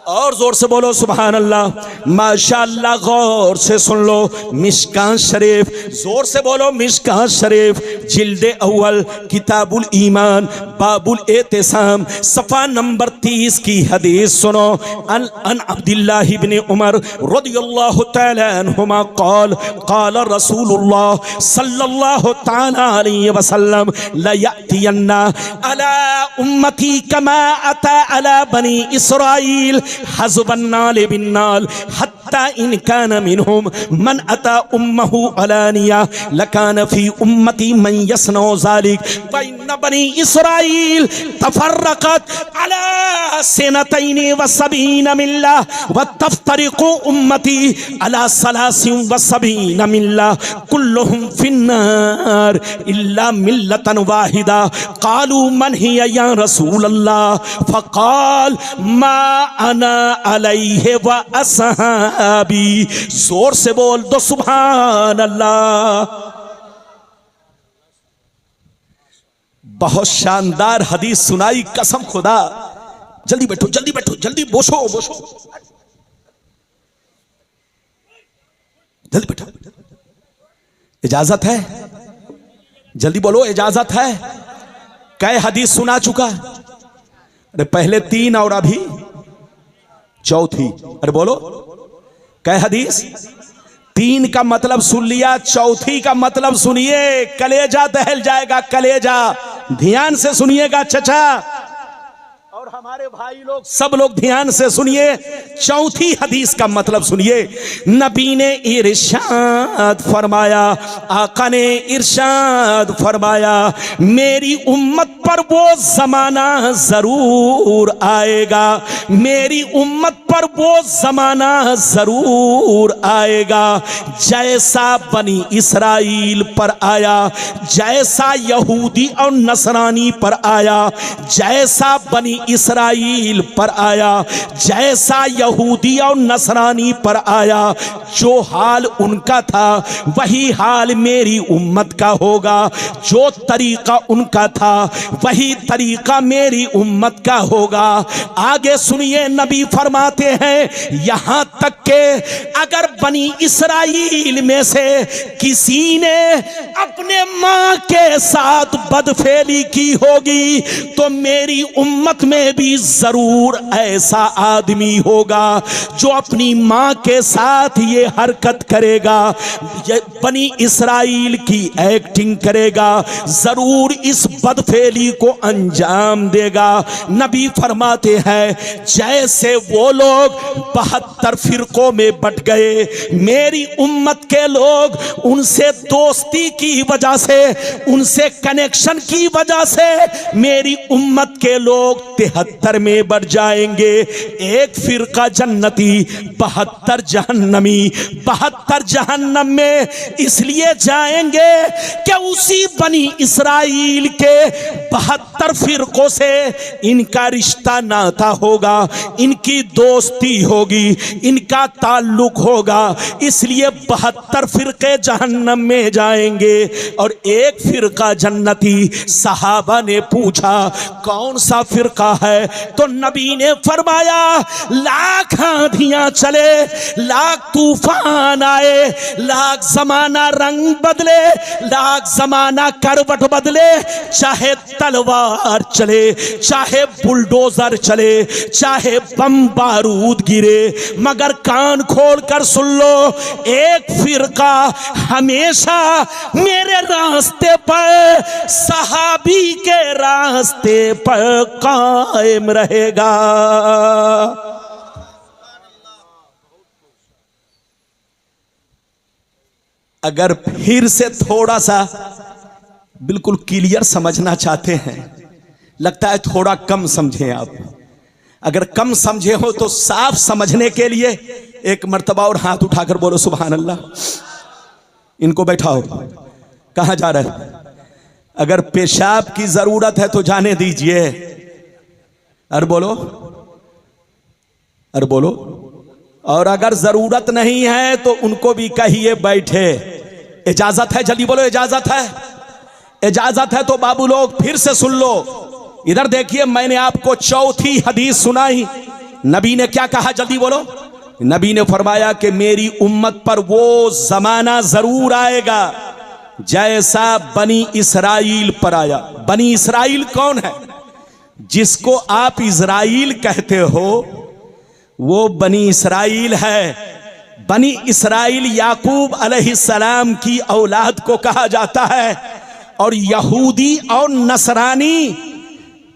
और जोर से बोलो सुभान अल्लाह। माशाअल्लाह, गौर से सुन लो। मिशकात शरीफ, जोर से बोलो मिशकात शरीफ, जिल्दे अव्वल, किताबुल ईमान, बाबुल एतिसाम, सफ़ा नंबर 30 की हदीस सुनो। अन अब्दुल्लाह इब्न उमर रदियल्लाहु तआला अन्हुमा क़ाल क़ाल रसूलुल्लाह सल्लल्लाहु तआला अलैहि वसल्लम ला यअतियन्ना अला उम्मती कमा अता अला बनी इसराइल हज़बन्नाल बिन्नाल हत्ता इन कान मिनहुम मन अता उम्महु अलानिया लकान फी उम्मती मन यसनो ज़ालिक व इन बनी इसराइल तफर्रक़त अला सनतैनि व सबीन मिल्ला व तफ्तरिक़ु उम्मती अला सलासिन व सबीन मिल्ला कुल्लुहुम फिन्नार इल्ला मिल्लतन वाहिदा क़ालू मन हिया या रसूल अल्लाह फ़क़ाल मा अना अलैहि व असहाबी। जोर से बोल दो सुभान अल्लाह। बहुत शानदार हदीस सुनाई, कसम खुदा। जल्दी बैठो, जल्दी बैठो, जल्दी बोसो बोसो, जल्दी बैठो। इजाजत है? जल्दी बोलो, इजाजत है? कै हदीस सुना चुका? अरे पहले 3 और अभी चौथी। अरे बोलो, कै हदीस? 3 का मतलब सुन लिया, चौथी का मतलब सुनिए, कलेजा दहल जाएगा, कलेजा। ध्यान से सुनिएगा चचा। और हमारे भाई लोग सब लोग ध्यान से सुनिए, चौथी हदीस का मतलब सुनिए। नबी ने इरशाद फरमाया, आका ने इरशाद फरमाया, मेरी उम्मत पर वो जमाना जरूर आएगा, मेरी उम्मत पर वो जमाना जरूर आएगा जैसा बनी इसराइल पर आया, जैसा यहूदी और नसरानी पर आया, जैसा बनी इसराइल पर आया, जैसा यहूदी और नसरानी पर आया। जो हाल उनका था वही हाल मेरी उम्मत का होगा, जो तरीका उनका था वही तरीका मेरी उम्मत का होगा। आगे सुनिए, नबी फरमाते हैं यहां तक के अगर बनी इसराइल में से किसी ने अपने मां के साथ बदफेली की होगी तो मेरी उम्मत में भी जरूर ऐसा आदमी होगा जो अपनी मां के साथ ये हरकत करेगा, ये बनी इसराइल की एक्टिंग करेगा, जरूर इस बदफेली को अंजाम देगा। नबी फरमाते हैं जैसे वो लोग 72 फिरकों में बट गए, मेरी उम्मत के लोग उनसे दोस्ती की वजह से, उनसे कनेक्शन की वजह से मेरी उम्मत के लोग 73 में बढ़ जाएंगे। एक फिरका जन्नती, 72 जहन्नमी। 72 जहन्नम में इसलिए जाएंगे कि उसी बनी इसराइल के 72 फिरकों से इनका रिश्ता नाता होगा, इनकी दोस्ती होगी, इनका ताल्लुक होगा, इसलिए 72 फिरके जहन्नम में जाएंगे और एक फिरका जन्नती। सहाबा ने पूछा कौन सा फिरका है? तो नबी ने फरमाया लाख आंधियां चले, लाख तूफान आए, लाख जमाना रंग बदले, लाख जमाना करवट बदले, चाहे तलवार चले, चाहे बुलडोजर चले, चाहे बम बारूद गिरे, मगर कान खोल कर सुन लो, एक फिरका हमेशा मेरे रास्ते पर, सहाबी के रास्ते पर कायम रहेगा। अगर फिर से थोड़ा सा बिल्कुल क्लियर समझना चाहते हैं, लगता है थोड़ा कम समझे आप, अगर कम समझे हो तो साफ समझने के लिए एक मर्तबा और हाथ उठाकर बोलो सुभान अल्लाह। इनको बैठाओ, कहां जा रहे हैं? अगर पेशाब की जरूरत है तो जाने दीजिए। अरे बोलो, अरे बोलो। और अगर जरूरत नहीं है तो उनको भी कहिए बैठे। इजाजत है? जल्दी बोलो इजाजत है। इजाजत है तो बाबू लोग फिर से सुन लो। इधर देखिए, मैंने आपको चौथी हदीस सुनाई। नबी ने क्या कहा? जल्दी बोलो। नबी ने फरमाया कि मेरी उम्मत पर वो जमाना जरूर आएगा जैसा बनी इसराइल पर आया। बनी इसराइल कौन है? जिसको आप इजराइल कहते हो वो बनी इसराइल है। बनी इसराइल याकूब अलैहिस्सलाम की औलाद को कहा जाता है। और यहूदी और नसरानी,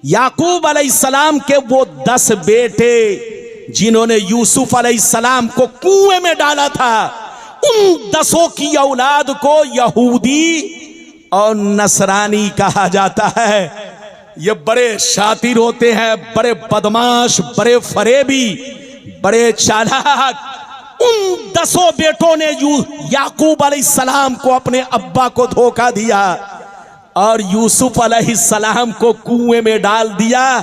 याकूब अलैहिस्सलाम के वो 10 बेटे जिन्होंने यूसुफ अलैहिस्सलाम को कुएं में डाला था, उन 10 की औलाद को यहूदी और नसरानी कहा जाता है। ये बड़े शातिर होते हैं, बड़े बदमाश, बड़े फरेबी, बड़े चालाक। उन 10 बेटों ने याकूब अलैहिस्सलाम को, अपने अब्बा को धोखा दिया और यूसुफ अलैहिस्सलाम को कुएं में डाल दिया।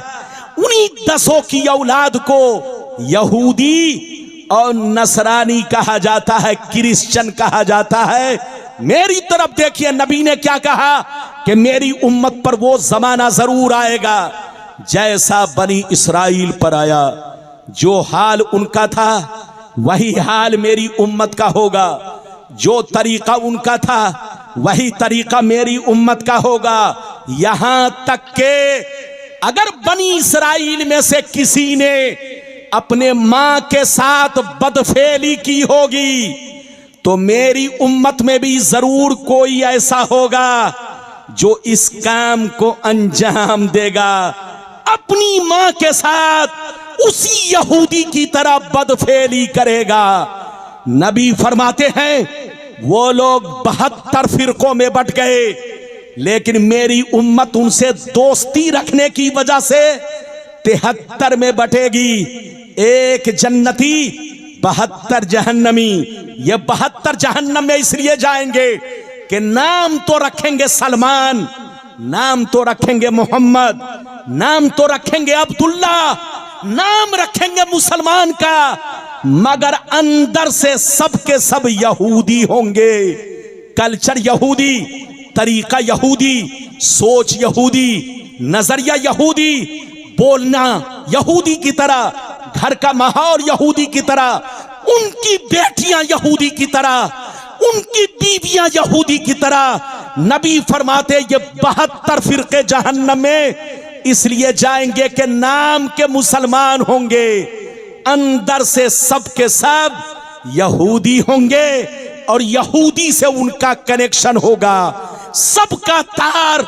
उन्हीं 10 की औलाद को यहूदी और नसरानी कहा जाता है, क्रिश्चियन कहा जाता है। मेरी तरफ देखिए, नबी ने क्या कहा कि मेरी उम्मत पर वो जमाना जरूर आएगा जैसा बनी इसराइल पर आया। जो हाल उनका था वही हाल मेरी उम्मत का होगा, जो तरीका उनका था वही तरीका मेरी उम्मत का होगा। यहां तक के अगर बनी इसराइल में से किसी ने अपने मां के साथ बदफेली की होगी तो मेरी उम्मत में भी जरूर कोई ऐसा होगा जो इस काम को अंजाम देगा। अपनी मां के साथ उसी यहूदी की तरह बदफेली करेगा। नबी फरमाते हैं वो लोग 72 फिरकों में बट गए, लेकिन मेरी उम्मत उनसे दोस्ती रखने की वजह से 73 में बटेगी। एक जन्नती 72 जहन्नमी। ये 72 जहन्नम में इसलिए जाएंगे कि नाम तो रखेंगे सलमान, नाम तो रखेंगे मोहम्मद, नाम तो रखेंगे अब्दुल्ला, नाम रखेंगे मुसलमान का, मगर अंदर से सब के सब यहूदी होंगे। कल्चर यहूदी, तरीका यहूदी, सोच यहूदी, नजरिया यहूदी, बोलना यहूदी की तरह, घर का माहौल यहूदी की तरह, उनकी बेटियां यहूदी की तरह, उनकी बीवियां यहूदी की तरह। नबी फरमाते ये 72 फिरके जहन्नम में इसलिए जाएंगे कि नाम के मुसलमान होंगे, अंदर से सब के सब यहूदी होंगे और यहूदी से उनका कनेक्शन होगा, सबका तार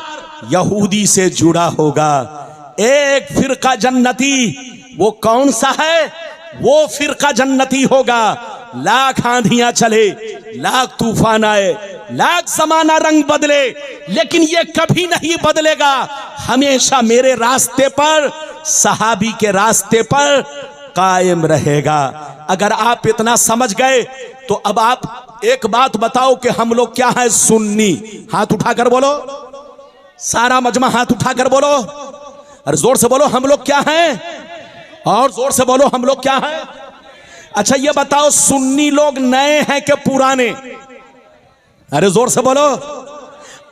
यहूदी से जुड़ा होगा। एक फिरका जन्नती, वो कौन सा है? वो फिरका जन्नती होगा। लाख आंधियां चले, लाख तूफान आए, लाख जमाना रंग बदले, लेकिन ये कभी नहीं बदलेगा। हमेशा मेरे रास्ते पर, सहाबी के रास्ते पर कायम रहेगा। अगर आप इतना समझ गए तो अब आप एक बात बताओ कि हम लोग क्या हैं? सुन्नी। हाथ उठाकर बोलो, सारा मजमा हाथ उठाकर बोलो, और जोर से बोलो हम लोग क्या हैं, और जोर से बोलो हम लोग क्या हैं। अच्छा ये बताओ सुन्नी लोग नए हैं कि पुराने? अरे जोर से बोलो,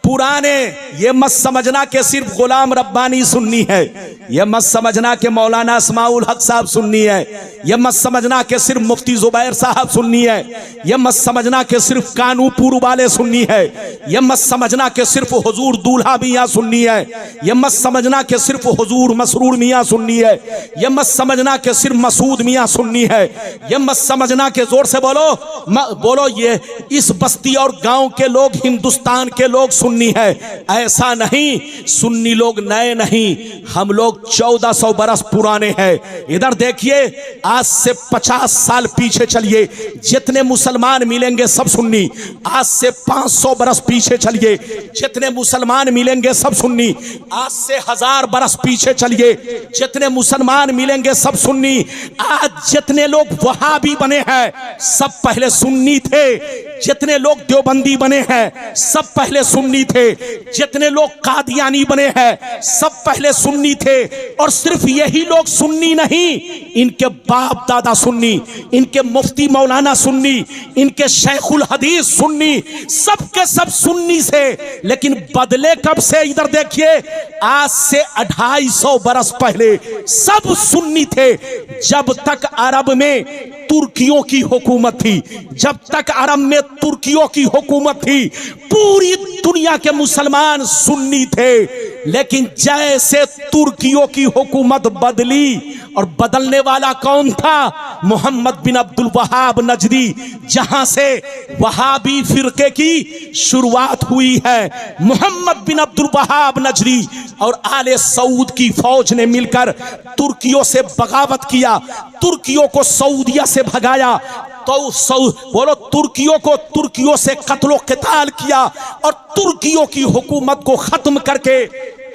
पुराने। ये मत समझना कि सिर्फ गुलाम रब्बानी सुन्नी है, ये मत समझना कि मौलाना अस्माउल हक साहब सुन्नी है, ये मत समझना कि सिर्फ मुफ्ती जुबैर साहब सुन्नी है, ये मत समझना कि सिर्फ कानूपुर वाले सुन्नी है, ये मत समझना कि सिर्फ हुजूर दूल्हा मियाँ सुन्नी है, ये मत समझना कि सिर्फ हुजूर मसरूर मियाँ सुन्नी है, ये मत समझना कि सिर्फ मसूद मियाँ सुन्नी है, ये मत समझना कि जोर से बोलो बोलो ये इस बस्ती और गांव के लोग, हिंदुस्तान के लोग सुन्नी है। ऐसा नहीं, सुन्नी लोग नए नहीं, हम लोग 1400 बरस पुराने हैं। इधर देखिए, आज से 50 साल पीछे चलिए, जितने मुसलमान मिलेंगे सब सुन्नी। आज से 500 बरस पीछे चलिए, जितने मुसलमान मिलेंगे सब सुन्नी। आज से 1000 बरस पीछे चलिए, जितने मुसलमान मिलेंगे सब सुन्नी। आज जितने लोग वहाबी बने हैं सब पहले सुन्नी थे, जितने लोग देवबंदी बने हैं सब पहले सुन्नी थे, जितने लोग कादियानी बने हैं सब पहले सुन्नी थे। और सिर्फ यही लोग सुन्नी नहीं, इनके बाप दादा सुन्नी, इनके मुफ्ती मौलाना सुन्नी, इनके शेखुल हदीस सुन्नी, सब के सब सुन्नी से। लेकिन बदले कब से? इधर देखिए, आज से 250 बरस पहले सब सुन्नी थे। जब तक अरब में तुर्कियों की हुकूमत थी, जब तक अरब में तुर्कियों की हुकूमत थी, पूरी दुनिया के मुसलमान सुन्नी थे। लेकिन जैसे तुर्कियों की हुकूमत बदली, और बदलने वाला कौन था? मोहम्मद बिन अब्दुल वहाब नजदी, जहां से वहाबी फिरके की शुरुआत हुई है। मोहम्मद बिन अब्दुल वहाब नजदी और आले सऊद की फौज ने मिलकर तुर्कियों से बगावत किया, तुर्कियों को सऊदिया से भगाया। तो बोलो, तुर्कियों को तुर्कियों से कत्लो क़िताल किया और तुर्कियों की हुकूमत को खत्म करके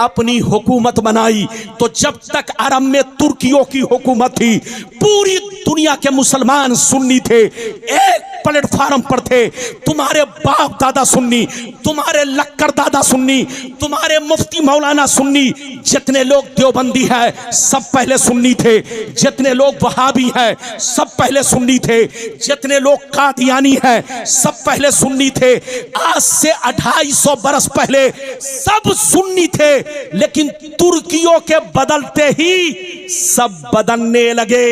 अपनी हुकूमत बनाई। तो जब तक अरब में तुर्कियों की हुकूमत थी, पूरी दुनिया के मुसलमान सुन्नी थे, एक प्लेटफार्म पर थे। तुम्हारे बाप दादा सुन्नी, तुम्हारे लक्कर दादा सुन्नी, तुम्हारे मुफ्ती मौलाना सुन्नी, जितने लोग देवबंदी है सब पहले सुन्नी थे, जितने लोग वहाबी हैं सब पहले सुन्नी थे, जितने लोग कादियानी हैं सब पहले सुन्नी थे। आज से 250 बरस पहले सब सुन्नी थे, लेकिन तुर्कियों के बदलते ही सब बदलने लगे।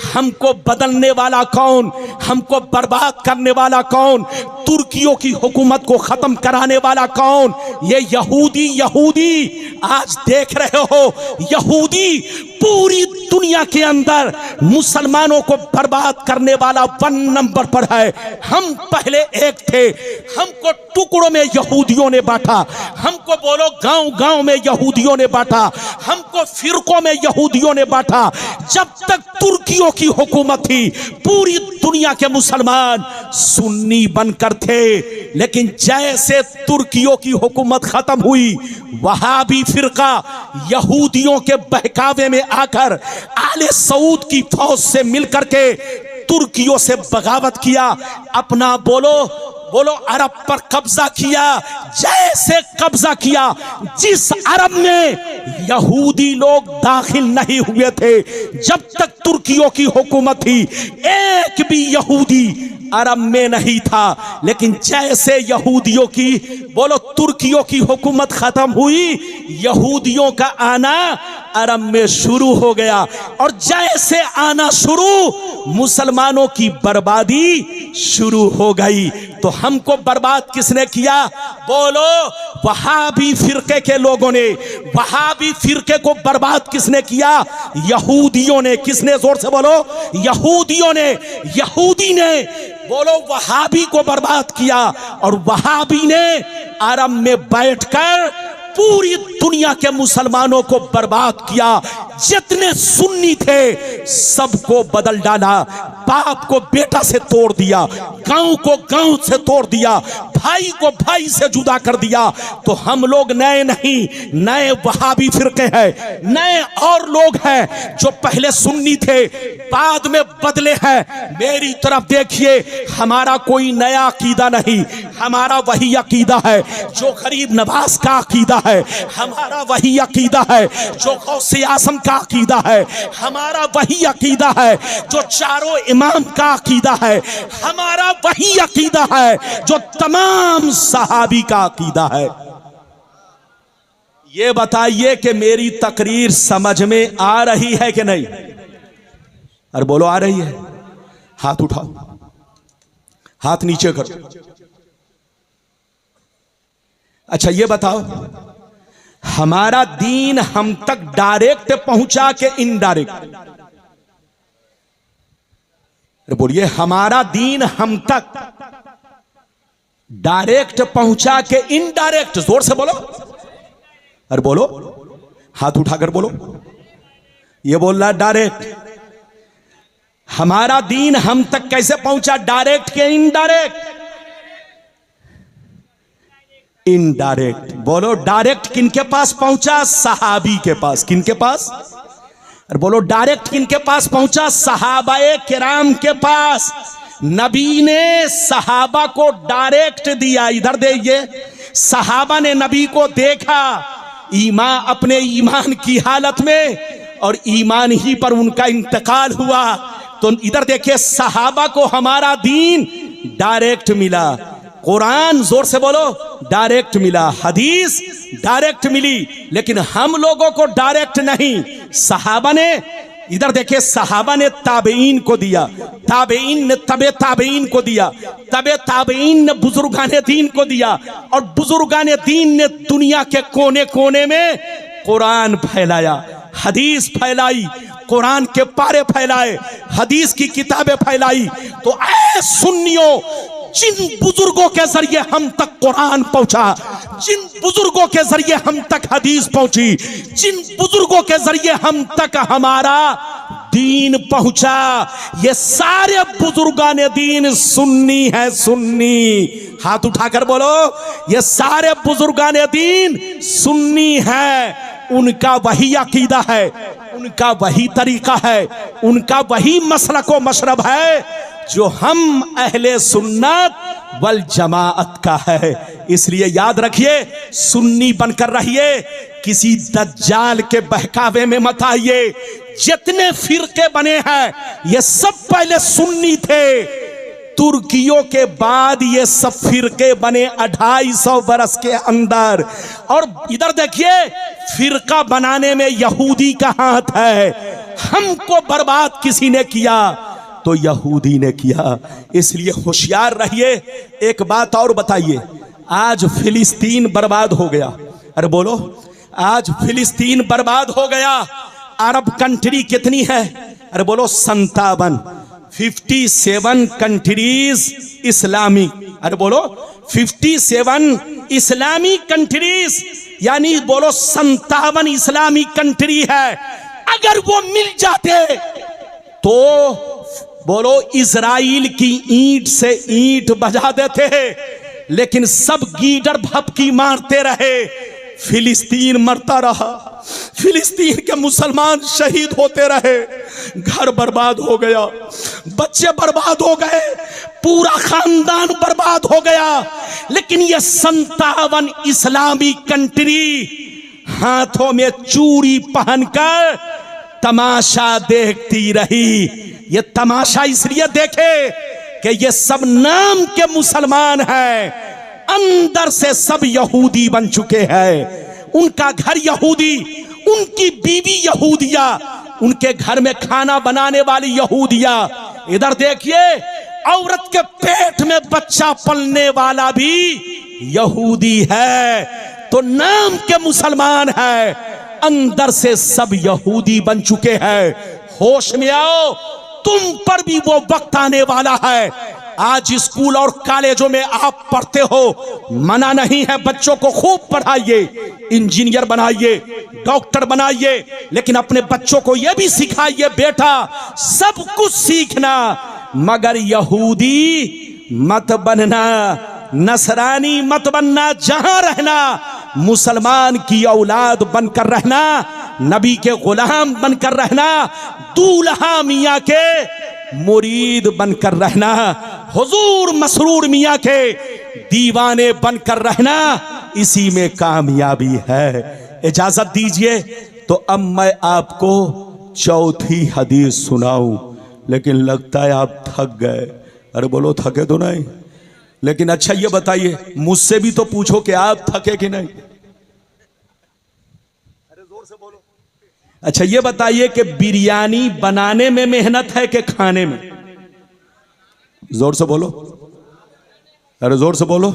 हमको बदलने वाला कौन? हमको बर्बाद करने वाला कौन? तुर्कियों की हुकूमत को खत्म कराने वाला कौन? ये यहूदी। यहूदी आज देख रहे हो, यहूदी पूरी दुनिया के अंदर मुसलमानों को बर्बाद करने वाला 1 नंबर पर है। हम पहले एक थे, हमको टुकड़ों में यहूदियों ने बांटा, हमको बोलो गांव गांव में यहूदियों ने बांटा, हमको सबको फिरकों में यहूदियों ने बांटा। जब तक तुर्कियों की हुकूमत थी पूरी दुनिया के मुसलमान सुन्नी बनकर थे, लेकिन जैसे तुर्कियों की हुकूमत खत्म हुई, वहाबी फिरका यहूदियों के बहकावे में आकर आले सऊद की फौज से मिलकर के तुर्कियों से बगावत किया, अपना बोलो अरब पर कब्जा किया। जैसे कब्जा किया, जिस अरब में यहूदी लोग दाखिल नहीं हुए थे, जब तक तुर्कियों की हुकूमत थी एक भी यहूदी अरब में नहीं था। लेकिन जैसे यहूदियों की तुर्कियों की हुकूमत खत्म हुई, यहूदियों का आना अरब में शुरू हो गया, और जैसे आना शुरू मुसलमानों की बर्बादी शुरू हो गई। तो हमको बर्बाद किसने किया? वहाबी फिरके के लोगों ने। वहाबी फिरके को बर्बाद किसने किया? यहूदियों ने। किसने? जोर से बोलो। यहूदियों ने। यहूदी ने वहाबी को बर्बाद किया, और वहाबी ने अरब में बैठकर पूरी दुनिया के मुसलमानों को बर्बाद किया। जितने सुन्नी थे सबको बदल डाला, बाप को बेटा से तोड़ दिया, गांव को गांव से तोड़ दिया, भाई को भाई से जुदा कर दिया। तो हम लोग नए नहीं, नए वहाबी फिरके हैं, नए और लोग हैं जो पहले सुन्नी थे बाद में बदले हैं। मेरी तरफ देखिए, हमारा कोई नया अकीदा नहीं, हमारा वही अकीदा है जो गरीब नवाज का अकीदा है, हमारा वही अकीदा है जो गौसे आजम का अकीदा है, हमारा वही अकीदा है जो चारों इमाम का अकीदा है, हमारा वही अकीदा है जो तमाम सहाबी का अकीदा है। ये बताइए कि मेरी तकरीर समझ में आ रही है कि नहीं? अरे बोलो, आ रही है? हाथ उठाओ, हाथ नीचे करो। अच्छा ये बताओ, हमारा दीन हम तक डायरेक्ट पहुंचा के इनडायरेक्ट? अरे बोलिए, हमारा दीन हम तक डायरेक्ट पहुंचा के इनडायरेक्ट? जोर से बोलो। अरे बोलो, हाथ उठाकर बोलो। ये बोल रहा डायरेक्ट। हमारा दीन हम तक कैसे पहुंचा? डायरेक्ट के इनडायरेक्ट? इनडायरेक्ट। बोलो, डायरेक्ट किनके पास पहुंचा? सहाबी के पास। किनके पास? अरे बोलो, डायरेक्ट किनके पास पहुंचा? सहाबाए किराम के पास। नबी ने सहाबा को डायरेक्ट दिया। इधर देखिए, सहाबा ने नबी को देखा अपने ईमान की हालत में, और ईमान ही पर उनका इंतकाल हुआ। तो इधर देखिए, सहाबा को हमारा दीन डायरेक्ट मिला। कुरान, जोर से बोलो, डायरेक्ट मिला। हदीस डायरेक्ट मिली, लेकिन हम लोगों को डायरेक्ट नहीं। सहाबा ने, इधर देखिए, सहाबा ने ताबेईन को दिया, ताबेईन ने तबे ताबेईन को दिया, तबे ताबेईन ने बुजुर्गाने दीन को दिया, और बुजुर्गाने दीन ने दुनिया के कोने कोने में कुरान फैलाया, हदीस फैलाई, कुरान के पारे फैलाए, हदीस की किताबें फैलाई। तो ऐ सुन्नियों, जिन बुजुर्गों के जरिए हम तक कुरान पहुंचा, जिन बुजुर्गों के जरिए हम तक हदीस पहुंची, जिन बुजुर्गों के जरिए हम तक हमारा दीन पहुंचा, ये सारे बुजुर्गाने दीन सुन्नी है। सुन्नी। हाथ उठाकर बोलो, ये सारे बुजुर्गाने दीन सुन्नी है। उनका वही अकीदा है, उनका वही तरीका है, उनका वही मसलक व मशरब है जो हम अहले सुन्नत वल जमाअत का है। इसलिए याद रखिए, सुन्नी बनकर रहिए, किसी दज्जाल के बहकावे में मत आइए। जितने फिरके बने हैं ये सब पहले सुन्नी थे, तुर्कियों के बाद ये सब फिरके बने 250 बरस के अंदर। और इधर देखिए, फिरका बनाने में यहूदी का हाथ है। हमको बर्बाद किसी ने किया? तो यहूदी ने किया। इसलिए होशियार रहिए। एक बात और बताइए, आज फिलिस्तीन बर्बाद हो गया। अरे बोलो, आज फिलिस्तीन बर्बाद हो गया। अरब कंट्री कितनी है? अरे बोलो, 57 कंट्रीज इस्लामिक। अरे बोलो 57 इस्लामिक कंट्रीज, यानी बोलो 57 इस्लामिक कंट्री है। अगर वो मिल जाते तो बोलो इजराइल की ईंट से ईंट बजा देते, लेकिन सब गीदड़ भपकी मारते रहे, फिलिस्तीन मरता रहा, फिलिस्तीन के मुसलमान शहीद होते रहे, घर बर्बाद हो गया, बच्चे बर्बाद हो गए, पूरा खानदान बर्बाद हो गया। लेकिन ये 57 इस्लामी कंट्री हाथों में चूड़ी पहनकर तमाशा देखती रही। ये तमाशा इसलिए देखे कि ये सब नाम के मुसलमान हैं, अंदर से सब यहूदी बन चुके हैं। उनका घर यहूदी, उनकी बीवी यहूदिया, उनके घर में खाना बनाने वाली यहूदिया। इधर देखिए, औरत के पेट में बच्चा पलने वाला भी यहूदी है। तो नाम के मुसलमान है, अंदर से सब यहूदी बन चुके हैं। होश में आओ, तुम पर भी वो वक्त आने वाला है। आज स्कूल और कॉलेजों में आप पढ़ते हो, मना नहीं है, बच्चों को खूब पढ़ाइए, इंजीनियर बनाइए, डॉक्टर बनाइए, लेकिन अपने बच्चों को यह भी सिखाइए, बेटा सब कुछ सीखना, मगर यहूदी मत बनना, नसरानी मत बनना, जहां रहना मुसलमान की औलाद बनकर रहना, नबी के गुलाम बनकर रहना, दूल्हा मियाँ के मुरीद बनकर रहना, हुजूर मसरूर मियाँ के दीवाने बनकर रहना, इसी में कामयाबी है। इजाजत दीजिए तो अब मैं आपको चौथी हदीस सुनाऊं, लेकिन लगता है आप थक गए। अरे बोलो थके तो नहीं, लेकिन अच्छा ये बताइए, मुझसे भी तो पूछो कि आप थके कि नहीं। अरे जोर से बोलो। अच्छा ये बताइए कि बिरयानी बनाने में मेहनत है कि खाने में? जोर से बोलो, अरे जोर से बोलो।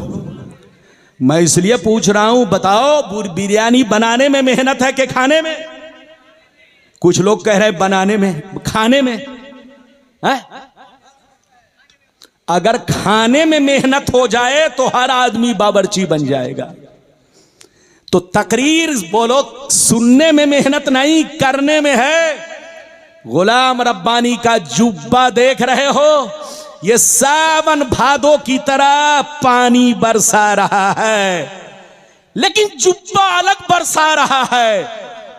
मैं इसलिए पूछ रहा हूं, बताओ बिरयानी बनाने में मेहनत है कि खाने में? कुछ लोग कह रहे हैं बनाने में, खाने में है? अगर खाने में मेहनत हो जाए तो हर आदमी बावर्ची बन जाएगा। तो तकरीर बोलो सुनने में मेहनत नहीं, करने में है। गुलाम रब्बानी का जुब्बा देख रहे हो, ये सावन भादो की तरह पानी बरसा रहा है, लेकिन जुब्बा अलग बरसा रहा है,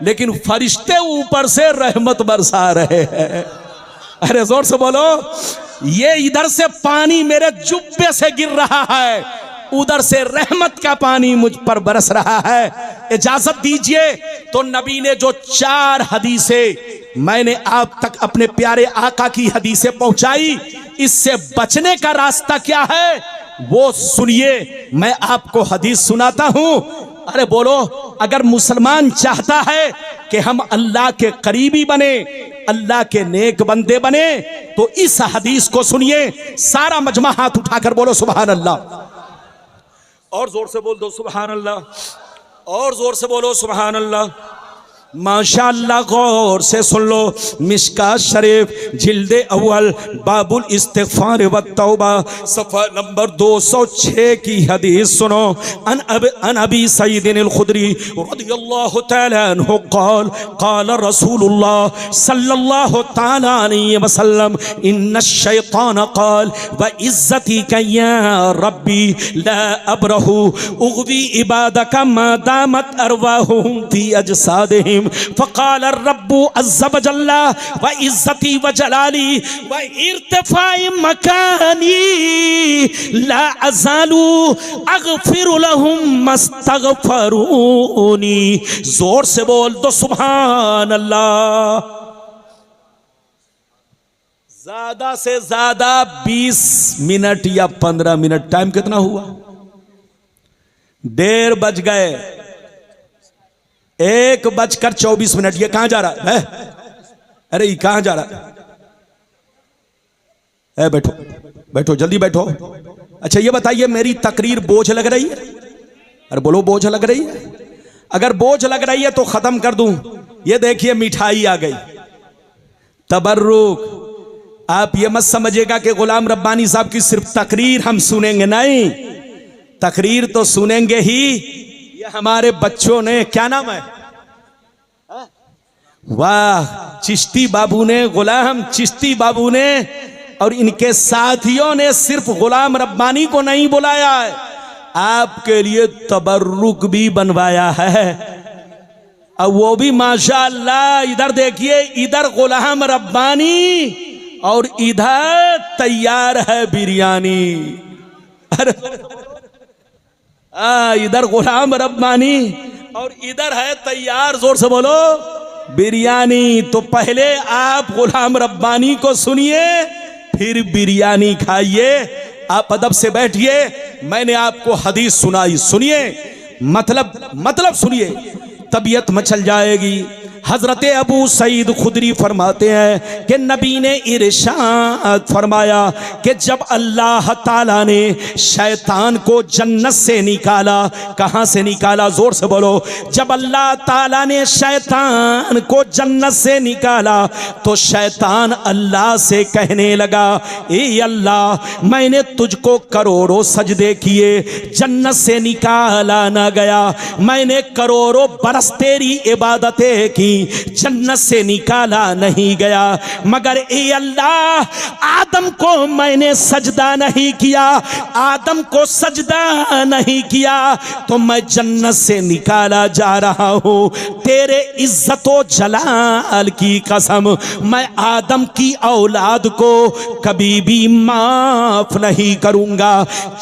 लेकिन फरिश्ते ऊपर से रहमत बरसा रहे हैं। अरे जोर से बोलो, ये इधर से पानी मेरे जुब्बे से गिर रहा है, उधर से रहमत का पानी मुझ पर बरस रहा है। इजाजत दीजिए तो नबी ने जो 4 हदीसें मैंने आप तक अपने प्यारे आका की हदीसें पहुंचाई, इससे बचने का रास्ता क्या है वो सुनिए। मैं आपको हदीस सुनाता हूं। अरे बोलो, अगर मुसलमान चाहता है कि हम अल्लाह के करीबी बने, अल्लाह के नेक बंदे बने, तो इस हदीस को सुनिए। सारा मजमा हाथ उठाकर बोलो सुभान अल्लाह, और जोर से बोल दो सुभान अल्लाह, और जोर से बोलो सुभान अल्लाह। माशाअल्लाह, गौर से सुन लो। मिशकात शरीफ जिल्दे अव्वल बाबुल इस्तिगफार व तौबा सफ़ा नंबर 206 की हदीस सुनो। अन अबी सईदिन अल खुदरी रदियल्लाहु तआला अन्हु क़ाल क़ाल रसूलुल्लाह सल्लल्लाहु तआला अलैहि वसल्लम इन्न शैतान क़ाल व इज़्ज़ती का या रब्बी ला अबरहु उग़वी इबादका मा दामत अरवाहुहुम फी अजसादिहिम फ़क़ाल रब्बु अज़्ज़ व जल्ला व इज़्ज़ती व जलाली व इर्तिफ़ाई मकानी ला अज़ालू अग़फ़िरु लहुम मस्तग़फ़रूनी। जोर से बोल दो सुभान अल्लाह। ज्यादा से ज्यादा 20 मिनट या 15 मिनट, टाइम कितना हुआ? 1:30 बज गए, 1:24 ये कहां जा रहा है? अरे ये कहां जा रहा है? बैठो बैठो, जल्दी बैठो। अच्छा ये बताइए, मेरी तकरीर बोझ लग रही है? अरे बोलो, बोझ लग रही है? अगर बोझ लग रही है तो खत्म कर दूं। ये देखिए मिठाई आ गई, तबर्रुक, आप ये मत समझिएगा कि गुलाम रब्बानी साहब की सिर्फ तकरीर हम सुनेंगे, नहीं, तकरीर तो सुनेंगे ही। ये हमारे बच्चों ने, क्या नाम है, वाह, चिश्ती बाबू ने, गुलाम चिश्ती बाबू ने और इनके साथियों ने सिर्फ गुलाम रब्बानी को नहीं बुलाया है, आपके लिए तबर्रुक भी बनवाया है। अब वो भी माशाअल्लाह, इधर देखिए, इधर गुलाम रब्बानी और इधर तैयार है बिरयानी। अरे इधर गुलाम रब्बानी और इधर है तैयार, जोर से बोलो, बिरयानी। तो पहले आप गुलाम रब्बानी को सुनिए, फिर बिरयानी खाइए। आप अदब से बैठिए, मैंने आपको हदीस सुनाई, सुनिए, मतलब सुनिए, तबीयत मचल जाएगी। हजरत अबू सईद खुदरी फरमाते हैं कि नबी ने इरशाद फरमाया कि जब अल्लाह ताला ने शैतान को जन्नत से निकाला, कहां से निकाला, जोर से बोलो, जब अल्लाह ताला ने शैतान को जन्नत से निकाला तो शैतान अल्लाह से कहने लगा, ए अल्लाह, मैंने तुझको करोड़ों सजदे किए, जन्नत से निकाला ना गया, मैंने करोड़ों बरस तेरी इबादतें की, जन्नत से निकाला नहीं गया, मगर ए अल्लाह, आदम को मैंने सजदा नहीं किया, आदम को सजदा नहीं किया तो मैं जन्नत से निकाला जा रहा हूं। तेरे इज्जतो जलाल की कसम, मैं आदम की औलाद को कभी भी माफ नहीं करूंगा।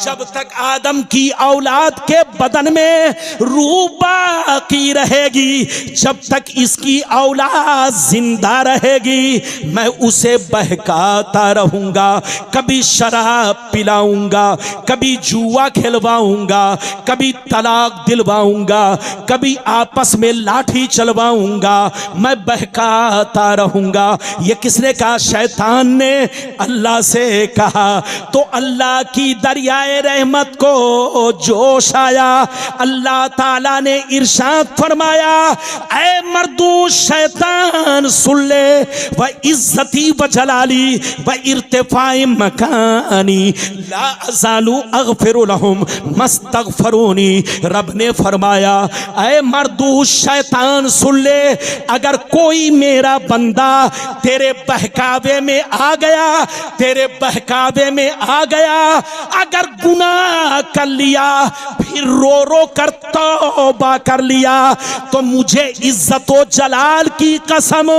जब तक आदम की औलाद के बदन में रूह बाकी रहेगी, जब तक इसकी औलाद जिंदा रहेगी, मैं उसे बहकाता रहूंगा, कभी शराब पिलाऊंगा, कभी जुआ खिलवाऊंगा, कभी तलाक दिलवाऊंगा, कभी आपस में लाठी चलवाऊंगा, मैं बहकाता रहूंगा। ये किसने कहा? शैतान ने अल्लाह से कहा। तो अल्लाह की दरियाए रहमत को जोश आया, अल्लाह ताला ने इरशाद फरमाया, ऐ मर्दू शैतान सुन ले, व इज्जती व जलाली व इर्तिफाई मकानी ला अज़ालु अग़फ़िरु लहुम मस्तग़फ़िरूनी। रब ने फरमाया, ऐ मर्दू शैतान सुन ले, अगर कोई मेरा बंदा तेरे बहकावे में आ गया, तेरे बहकावे में आ गया, अगर गुनाह कर लिया, फिर रो रो कर तौबा कर लिया, तो मुझे इज्जतो जलाल की कसम,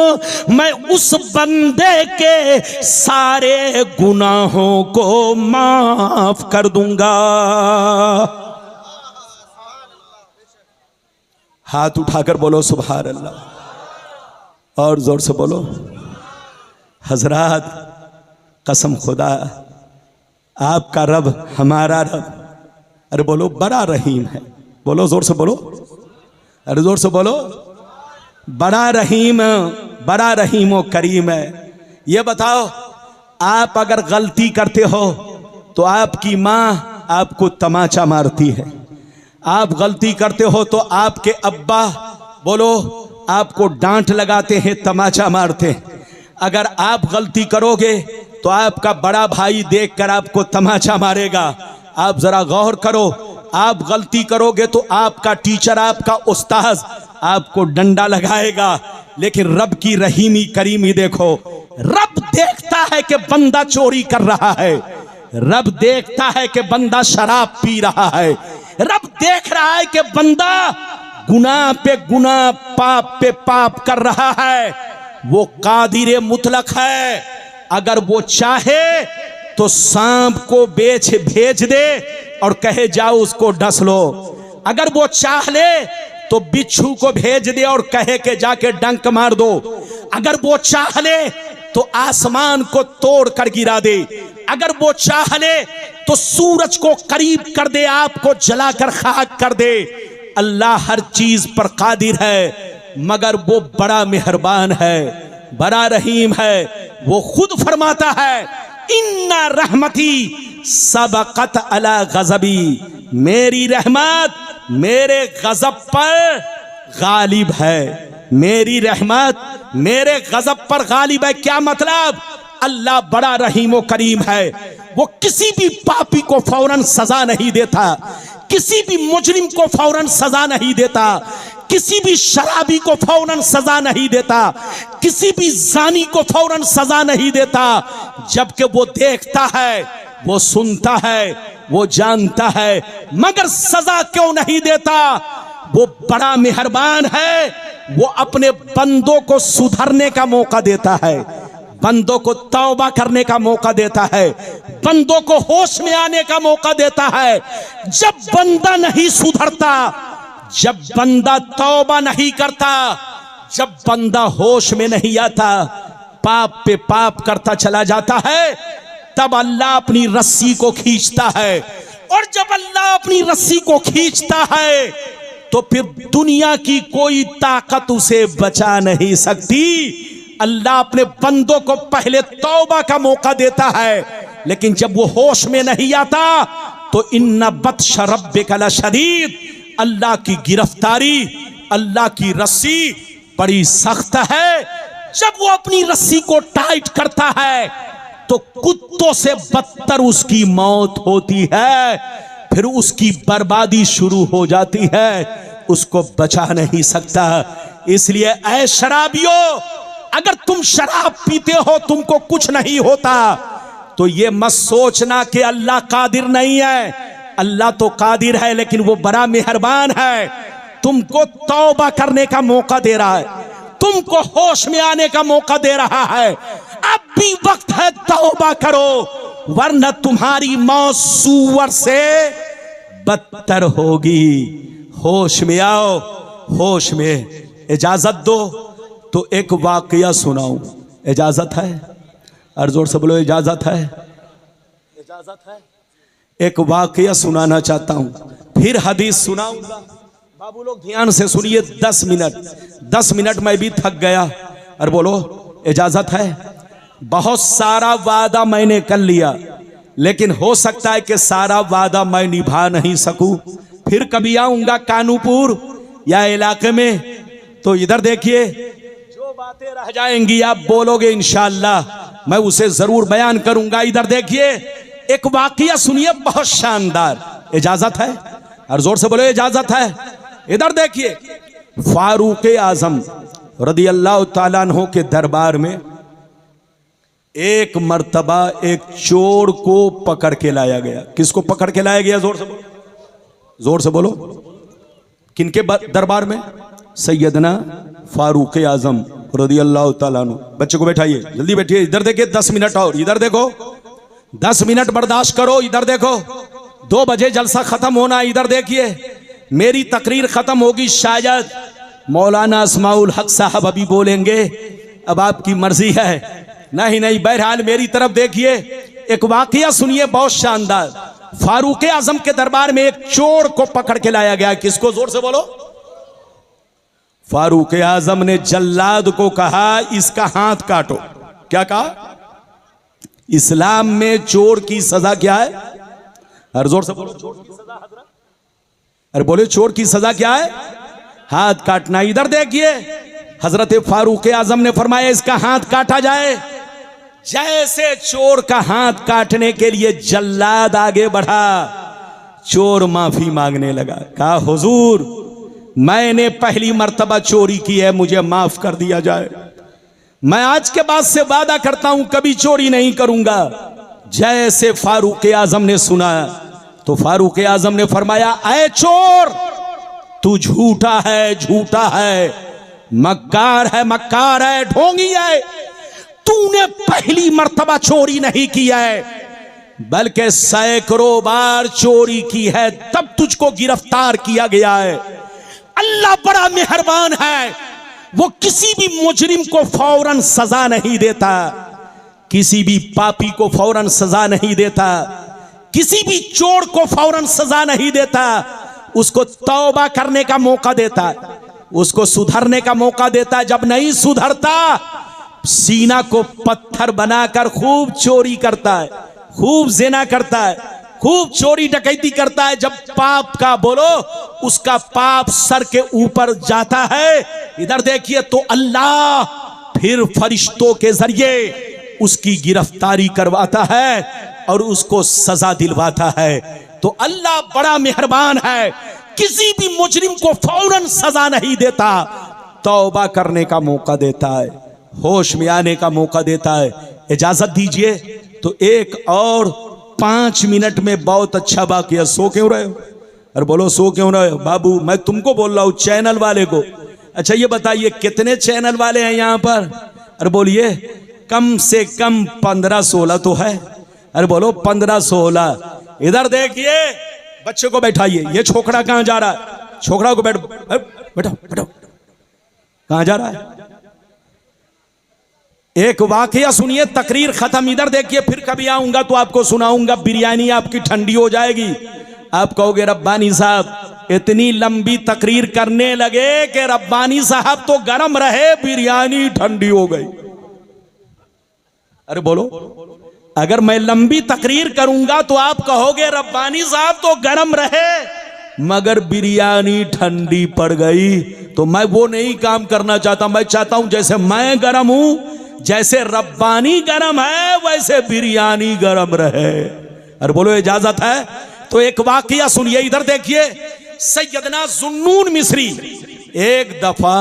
मैं उस बंदे के सारे गुनाहों को माफ कर दूंगा। हाथ उठाकर बोलो सुभान अल्लाह, और जोर से बोलो। हजरात, कसम खुदा, आपका रब, हमारा रब, अरे बोलो, बड़ा रहीम है, बोलो जोर से बोलो, अरे जोर से बोलो, बड़ा रहीम, बड़ा रहीम और करीम है। ये बताओ, आप अगर गलती करते हो तो आपकी माँ आपको तमाचा मारती है, आप गलती करते हो तो आपके अब्बा, बोलो, आपको डांट लगाते हैं, तमाचा मारते हैं। अगर आप गलती करोगे तो आपका बड़ा भाई देखकर आपको तमाचा मारेगा। आप जरा गौर करो, आप गलती करोगे तो आपका टीचर, आपका उस्ताद आपको डंडा लगाएगा। लेकिन रब की रहीमी करीमी देखो, रब देखता है कि बंदा चोरी कर रहा है, रब देखता है कि बंदा शराब पी रहा है, रब देख रहा है कि बंदा गुनाह पे गुनाह, पाप पे पाप कर रहा है। वो कादिर मुतलक है, अगर वो चाहे तो सांप को भेज दे और कहे जाओ उसको डस लो। अगर वो चाह ले तो बिच्छू को भेज दे और कहे के जाके डंक मार दो। अगर वो चाह ले तो आसमान को तोड़ कर गिरा दे। अगर वो चाह ले तो सूरज को करीब कर दे, आपको जलाकर खाक कर दे। अल्लाह हर चीज पर कादिर है, मगर वो बड़ा मेहरबान है, बड़ा रहीम है। वो खुद फरमाता है, इन्ना रहमती सबकत अला गज़बी, मेरी रहमत मेरे गजब पर गालिब है, मेरी रहमत मेरे गजब पर गालिब है। क्या मतलब? अल्लाह बड़ा रहीम व करीम है। वो किसी भी पापी को फौरन सजा नहीं देता, किसी भी मुजरिम को फौरन सजा नहीं देता, किसी भी शराबी को फौरन सजा नहीं देता, किसी भी जानी को फौरन सजा नहीं देता। जबकि वो देखता है, वो सुनता है, वो जानता है, मगर सजा क्यों नहीं देता? वो बड़ा मेहरबान है, वो अपने बंदों को सुधरने का मौका देता है, बंदों को तौबा करने का मौका देता है, बंदों को होश में आने का मौका देता है। जब बंदा नहीं सुधरता, जब बंदा तौबा नहीं करता, जब बंदा होश में नहीं आता, पाप पे पाप करता चला जाता है, तब अल्लाह अपनी रस्सी को खींचता है। और जब अल्लाह अपनी रस्सी को खींचता है तो फिर दुनिया की कोई ताकत उसे बचा नहीं सकती। अल्लाह अपने बंदों को पहले तौबा का मौका देता है, लेकिन जब वो होश में नहीं आता तो इन्ना बत्श रब्बिका लशदीद, अल्लाह की गिरफ्तारी, अल्लाह की रस्सी बड़ी सख्त है। जब वो अपनी रस्सी को टाइट करता है तो कुत्तों से बदतर उसकी मौत होती है, फिर उसकी बर्बादी शुरू हो जाती है, उसको बचा नहीं सकता। इसलिए ऐ शराबियों, अगर तुम शराब पीते हो तुमको कुछ नहीं होता, तो ये मत सोचना कि अल्लाह कादिर नहीं है। अल्लाह तो कादिर है, लेकिन वो बड़ा मेहरबान है, तुमको तौबा करने का मौका दे रहा है, तुमको होश में आने का मौका दे रहा है। अब भी वक्त है, तौबा करो, वरना तुम्हारी मौत सूअर से बदतर होगी। होश में आओ, होश में। इजाजत दो तो एक वाकया सुनाऊं, इजाजत है? और जोर से बोलो, इजाजत है? इजाजत है? एक वाकया सुनाना चाहता हूं, फिर हदीस सुनाऊंगा। बाबू लोग ध्यान से सुनिए, 10 मिनट, 10 मिनट मैं भी थक गया। और बोलो, इजाजत है? बहुत सारा वादा मैंने कर लिया, लेकिन हो सकता है कि सारा वादा मैं निभा नहीं सकूं। फिर कभी आऊंगा कानूपुर या इलाके में, तो इधर देखिए, जो बातें रह जाएंगी आप बोलोगे इंशाअल्लाह, मैं उसे जरूर बयान करूंगा। इधर देखिए, एक वाकया सुनिए, बहुत शानदार। इजाजत है? और जोर से बोलो, इजाजत है? इधर देखिए, फारूक आजम रदी अल्लाह ताला अन्हु के दरबार में एक मर्तबा एक चोर को पकड़ के लाया गया। किसको पकड़ के लाया गया? जोर से बोलो, जोर से बोलो। किनके दरबार में? सैयदना फारूक आजम रदी अल्लाह ताला अन्हु। बच्चे को बैठाइए, जल्दी बैठिए। इधर देखिए, 10 मिनट और। इधर देखो, 10 मिनट बर्दाश्त करो। इधर देखो, 2 बजे जलसा खत्म होना। इधर देखिए, मेरी तकरीर खत्म होगी, शायद मौलाना अस्माउल हक साहब अभी बोलेंगे, अब आपकी मर्जी है। नहीं नहीं, बहरहाल मेरी तरफ देखिए, एक वाकया सुनिए, बहुत शानदार। फारूक आजम के दरबार में एक चोर को पकड़ के लाया गया। किसको? जोर से बोलो। फारूक आजम ने जल्लाद को कहा, इसका हाथ काटो। क्या कहा? इस्लाम में चोर की सजा क्या है? और जोर से बोलो, चोर की सजा हजरत? अरे बोले, चोर की सजा क्या है? हाथ काटना। इधर देखिए, हजरत फारूक आजम ने फरमाया, इसका हाथ काटा जाए। जैसे चोर का हाथ काटने के लिए जल्लाद आगे बढ़ा, चोर माफी मांगने लगा। कहा, हुजूर, मैंने पहली मर्तबा चोरी की है, मुझे माफ कर दिया जाए। मैं आज के बाद से वादा करता हूं कभी चोरी नहीं करूंगा। जैसे फारूक आजम ने सुना तो फारूक आजम ने फरमाया, ऐ चोर, तू झूठा है, झूठा है, मक्कार है, मक्कार है, ढोंगी है। तूने पहली मर्तबा चोरी नहीं की है, बल्कि सैकड़ों बार चोरी की है, तब तुझको गिरफ्तार किया गया है। अल्लाह बड़ा मेहरबान है, वो किसी भी मुजरिम को फौरन सजा नहीं देता, किसी भी पापी को फौरन सजा नहीं देता, किसी भी चोर को फौरन सजा नहीं देता। उसको तौबा करने का मौका देता है, उसको सुधरने का मौका देता है। जब नहीं सुधरता, सीना को पत्थर बनाकर खूब चोरी करता है, खूब ज़िना करता है, खूब चोरी डकैती करता है। जब पाप का बोलो, उसका पाप सर के ऊपर जाता है। इधर देखिए, तो अल्लाह फिर फरिश्तों के जरिए उसकी गिरफ्तारी करवाता है और उसको सजा दिलवाता है। तो अल्लाह बड़ा मेहरबान है, किसी भी मुजरिम को फौरन सजा नहीं देता, तौबा करने का मौका देता है, होश में आने का मौका देता है। इजाजत दीजिए तो एक और 5 मिनट में बहुत अच्छा वाकया। सो क्यों रहे हो? अरे बोलो सो क्यों रहे हो? बाबू मैं तुमको बोल रहा हूं, चैनल वाले को। अच्छा ये बताइए कितने चैनल वाले हैं यहां पर? अरे बोलिए कम से कम 15-16 तो है। अरे बोलो 15-16। इधर देखिए, बच्चे को बैठाइए। ये छोकरा कहां जा रहा है? छोकरा को बैठो बैठो बैठो। कहां जा रहा है? एक वाकया सुनिए, तकरीर खत्म। इधर देखिए, फिर कभी आऊंगा तो आपको सुनाऊंगा, बिरयानी आपकी ठंडी हो जाएगी। आप कहोगे रब्बानी साहब इतनी लंबी तकरीर करने लगे कि रब्बानी साहब तो गरम रहे, बिरयानी ठंडी हो गई। अरे बोलो, अगर मैं लंबी तकरीर करूंगा तो आप कहोगे रब्बानी साहब तो गरम रहे मगर बिरयानी ठंडी पड़ गई। तो मैं वो नहीं काम करना चाहता। मैं चाहता हूं जैसे मैं गरम हूं, जैसे रब्बानी गरम है, वैसे बिरयानी गरम रहे। अरे बोलो इजाजत है? तो एक वाकया सुनिए, इधर देखिए। सैयदना जुन्नून मिस्री एक दफा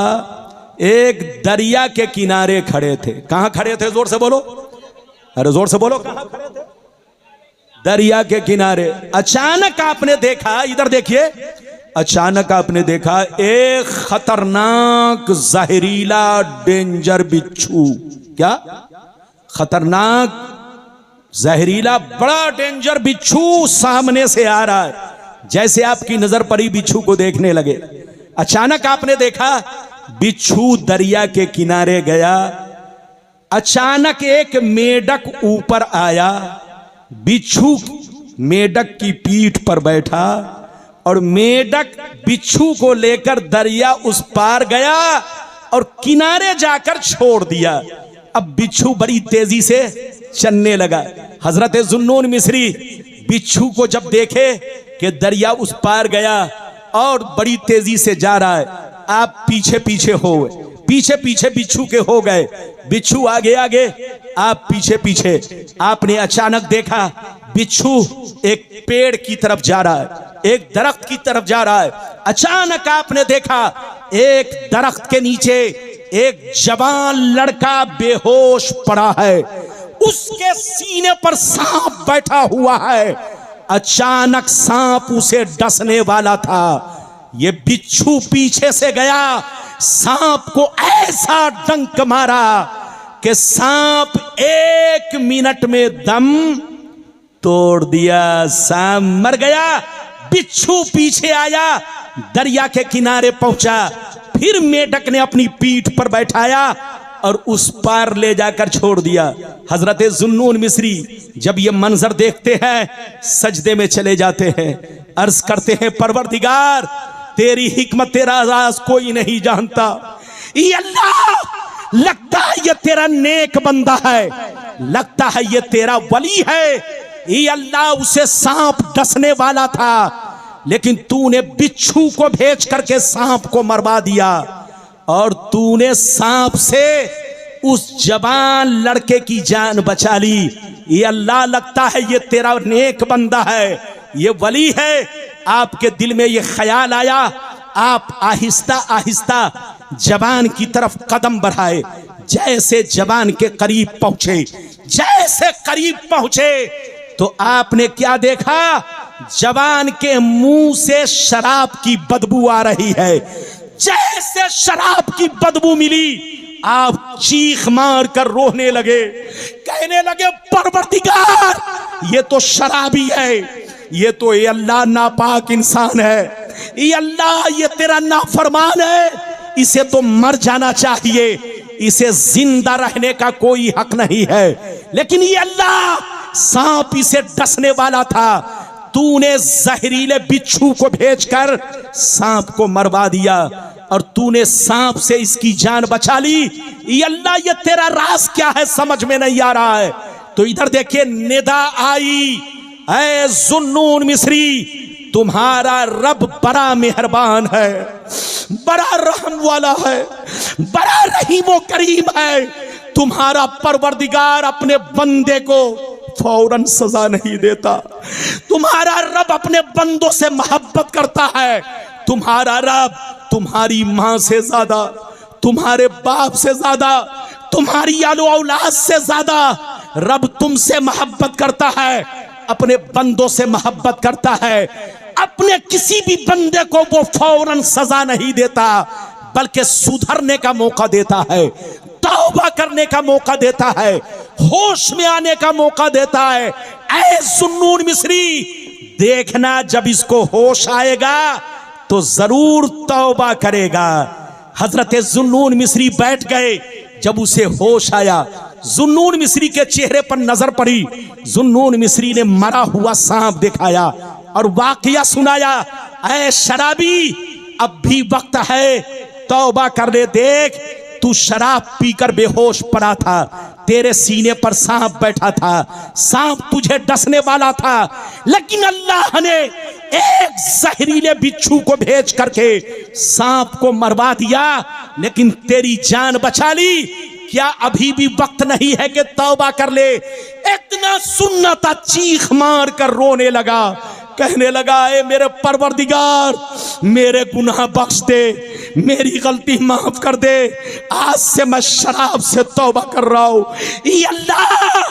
एक दरिया के किनारे खड़े थे। कहां खड़े थे? जोर से बोलो। अरे जोर से बोलो, कहां खड़े थे? दरिया के किनारे। अचानक आपने देखा, इधर देखिए, अचानक आपने देखा एक खतरनाक जहरीला डेंजर बिच्छू। क्या? खतरनाक जहरीला बड़ा डेंजर बिच्छू सामने से आ रहा है। जैसे आपकी नजर पड़ी, बिच्छू को देखने लगे। अचानक आपने देखा बिच्छू दरिया के किनारे गया। अचानक एक मेढक ऊपर आया, बिच्छू मेढक की पीठ पर बैठा और मेढक बिच्छू को लेकर दरिया उस पार गया और किनारे जाकर छोड़ दिया। अब बिच्छू बड़ी तेजी से चलने लगा। हजरत जुन्नून मिस्री बिच्छू को जब देखे कि दरिया उस पार गया और बड़ी तेजी से जा रहा है, आप पीछे पीछे हो गए, पीछे पीछे बिच्छू के हो गए। बिच्छू आगे आगे, आप पीछे पीछे। आपने अचानक देखा बिच्छू एक पेड़ की तरफ जा रहा है, एक दरख्त की तरफ जा रहा है। अचानक आपने देखा एक दरख्त के नीचे एक जवान लड़का बेहोश पड़ा है, उसके सीने पर सांप बैठा हुआ है। अचानक सांप उसे डसने वाला था। ये बिच्छू पीछे से गया, सांप को ऐसा डंक मारा कि सांप 1 मिनट में दम तोड़ दिया, सांप मर गया। बिच्छू पीछे आया, दरिया के किनारे पहुंचा, फिर मेढक ने अपनी पीठ पर बैठाया और उस पार ले जाकर छोड़ दिया। हजरत जुन्नून मिस्री जब ये मंजर देखते हैं, सजदे में चले जाते हैं, अर्ज करते हैं परवरदिगार तेरी हिकमत, तेरा राज कोई नहीं जानता। ये अल्लाह, लगता है ये तेरा नेक बंदा है, लगता है ये तेरा वली है। ये अल्लाह, उसे सांप डसने वाला था लेकिन तूने बिच्छू को भेज करके सांप को मरवा दिया और तूने सांप से उस जवान लड़के की जान बचा ली। ये अल्लाह, लगता है ये तेरा नेक बंदा है, ये वली है। आपके दिल में ये ख्याल आया, आप आहिस्ता आहिस्ता जवान की तरफ कदम बढ़ाए। जैसे जवान के करीब पहुंचे, जैसे करीब पहुंचे तो आपने क्या देखा? जवान के मुंह से शराब की बदबू आ रही है। जैसे शराब की बदबू मिली, आप चीख मार कर रोने लगे, कहने लगे परवरदिगार ये तो शराबी है, ये तो ये अल्लाह नापाक इंसान है, ये अल्लाह ये तेरा नाफरमान है, इसे तो मर जाना चाहिए, इसे जिंदा रहने का कोई हक नहीं है। लेकिन ये अल्लाह, सांप इसे डसने वाला था, तूने जहरीले बिच्छू को भेजकर सांप को मरवा दिया और तूने सांप से इसकी जान बचा ली। ये अल्लाह, ये तेरा राज क्या है समझ में नहीं आ रहा है। तो इधर देखिए निदा आई, ऐ जुन्नून मिस्री तुम्हारा रब बड़ा मेहरबान है, बड़ा रहम वाला है, बड़ा रहीम करीम है। तुम्हारा परवरदिगार अपने बंदे को फौरन सजा नहीं देता। तुम्हारा रब अपने बंदों से मोहब्बत करता है। तुम्हारा रब तुम्हारी माँ से ज्यादा, तुम्हारे बाप से ज्यादा, तुम्हारी आलो औलाद से ज्यादा रब तुमसे मोहब्बत करता है, अपने बंदों से मोहब्बत करता है। अपने किसी भी बंदे को वो फौरन सजा नहीं देता, बल्कि सुधरने का मौका देता है, तौबा करने का मौका देता है, होश में आने का मौका देता है। ऐ जुन्नून मिस्री, देखना जब इसको होश आएगा तो जरूर तौबा करेगा। हजरत जुन्नून मिस्री बैठ गए। जब उसे होश आया, जुन्नून मिस्री के चेहरे पर नजर पड़ी। जुन्नून मिस्री ने मरा हुआ सांप दिखाया और वाकया सुनाया। ऐ शराबी, अब भी वक्त है, तौबा कर ले। देख, तू शराब पीकर बेहोश पड़ा था, तेरे सीने पर सांप बैठा था, सांप तुझे डसने वाला था, लेकिन अल्लाह ने एक जहरीले बिच्छू को भेज करके सांप को मरवा दिया, लेकिन तेरी जान बचा ली। क्या अभी भी वक्त नहीं है कि तौबा कर ले? इतना सुनना था, चीख मार कर रोने लगा, कहने लगा, ए मेरे परवरदिगार, मेरे गुनाह बख्श दे, मेरी गलती माफ कर दे। आज से मैं शराब से तौबा कर रहा हूं। ये अल्लाह,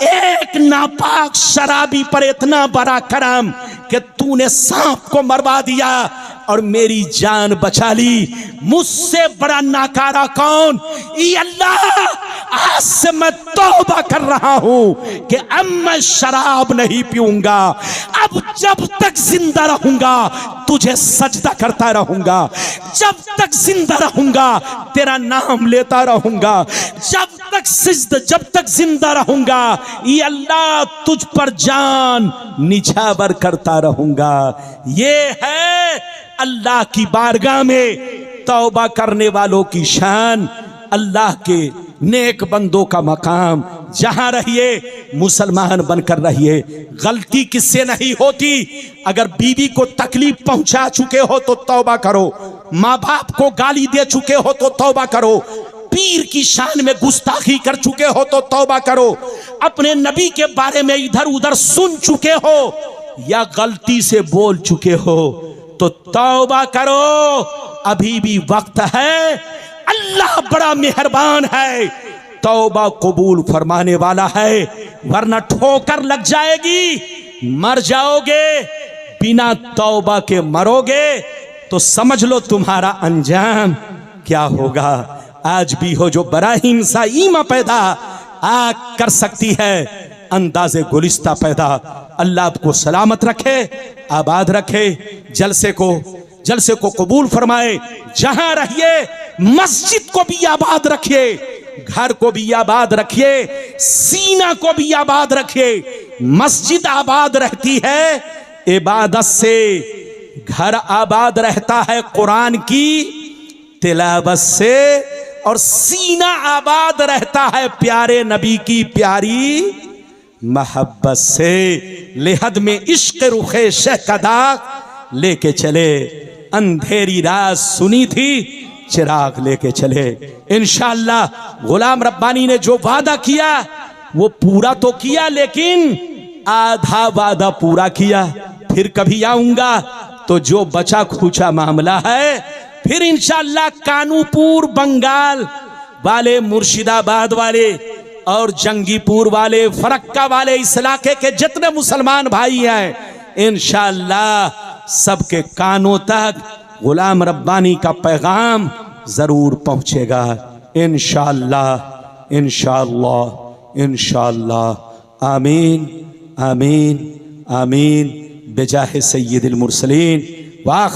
एक नापाक शराबी पर इतना बड़ा करम कि तूने सांप को मरवा दिया और मेरी जान बचा ली। मुझसे बड़ा नाकारा कौन? ये अल्लाह, आज से मैं तौबा कर रहा हूं कि अब मैं शराब नहीं पीऊंगा। अब जब तक जिंदा रहूंगा तुझे सजदा करता रहूंगा, जब तक जिंदा रहूंगा तेरा नाम लेता रहूंगा, जब तक जिंदा रहूंगा ये अल्लाह तुझ पर जान निछावर करता रहूंगा। ये है अल्लाह की बारगाह में तौबा करने वालों की शान, अल्लाह के नेक बंदों का मकाम। जहां रहिए मुसलमान बनकर रहिए। गलती किससे नहीं होती? अगर बीवी को तकलीफ पहुंचा चुके हो तो तौबा करो, माँ बाप को गाली दे चुके हो तो तौबा करो, पीर की शान में गुस्ताखी कर चुके हो तो तौबा करो, अपने नबी के बारे में इधर उधर सुन चुके हो या गलती से बोल चुके हो तो तौबा करो, अभी भी वक्त है। अल्लाह बड़ा मेहरबान है, तौबा कबूल फरमाने वाला है, वरना ठोकर लग जाएगी, मर जाओगे, बिना तौबा के मरोगे तो समझ लो तुम्हारा अंजाम क्या होगा। आज भी हो जो बराहीम सा ईमा पैदा आग कर सकती है, अंदाजे गुलिस्ता पैदा। अल्लाह आपको सलामत रखे, आबाद रखे, जलसे को कबूल फरमाए। जहां रहिए मस्जिद को भी आबाद रखिए, घर को भी आबाद रखिए, सीना को भी आबाद रखिए। मस्जिद आबाद रहती है इबादत से, घर आबाद रहता है कुरान की तिलावत से, और सीना आबाद रहता है प्यारे नबी की प्यारी मोहब्बत से। लेहद में इश्क रुखे शेख का दाग लेके चले, अंधेरी रात सुनी थी चिराग लेके चले। इंशाअल्लाह गुलाम रब्बानी ने जो वादा किया वो पूरा तो किया, लेकिन आधा वादा पूरा किया। फिर कभी आऊंगा तो जो बचा खुचा मामला है, फिर इंशाअल्लाह कानूपुर बंगाल वाले, मुर्शिदाबाद वाले और जंगीपुर वाले, फरक्का वाले, इस इलाके के जितने मुसलमान भाई हैं, इंशाअल्लाह सबके कानों तक गुलाम रब्बानी का पैगाम जरूर पहुंचेगा। इंशाअल्लाह, इंशाअल्लाह, इंशाअल्लाह। आमीन, आमीन, आमीन। बेजाहे सय्यिदिल मुरसलीन। वाह।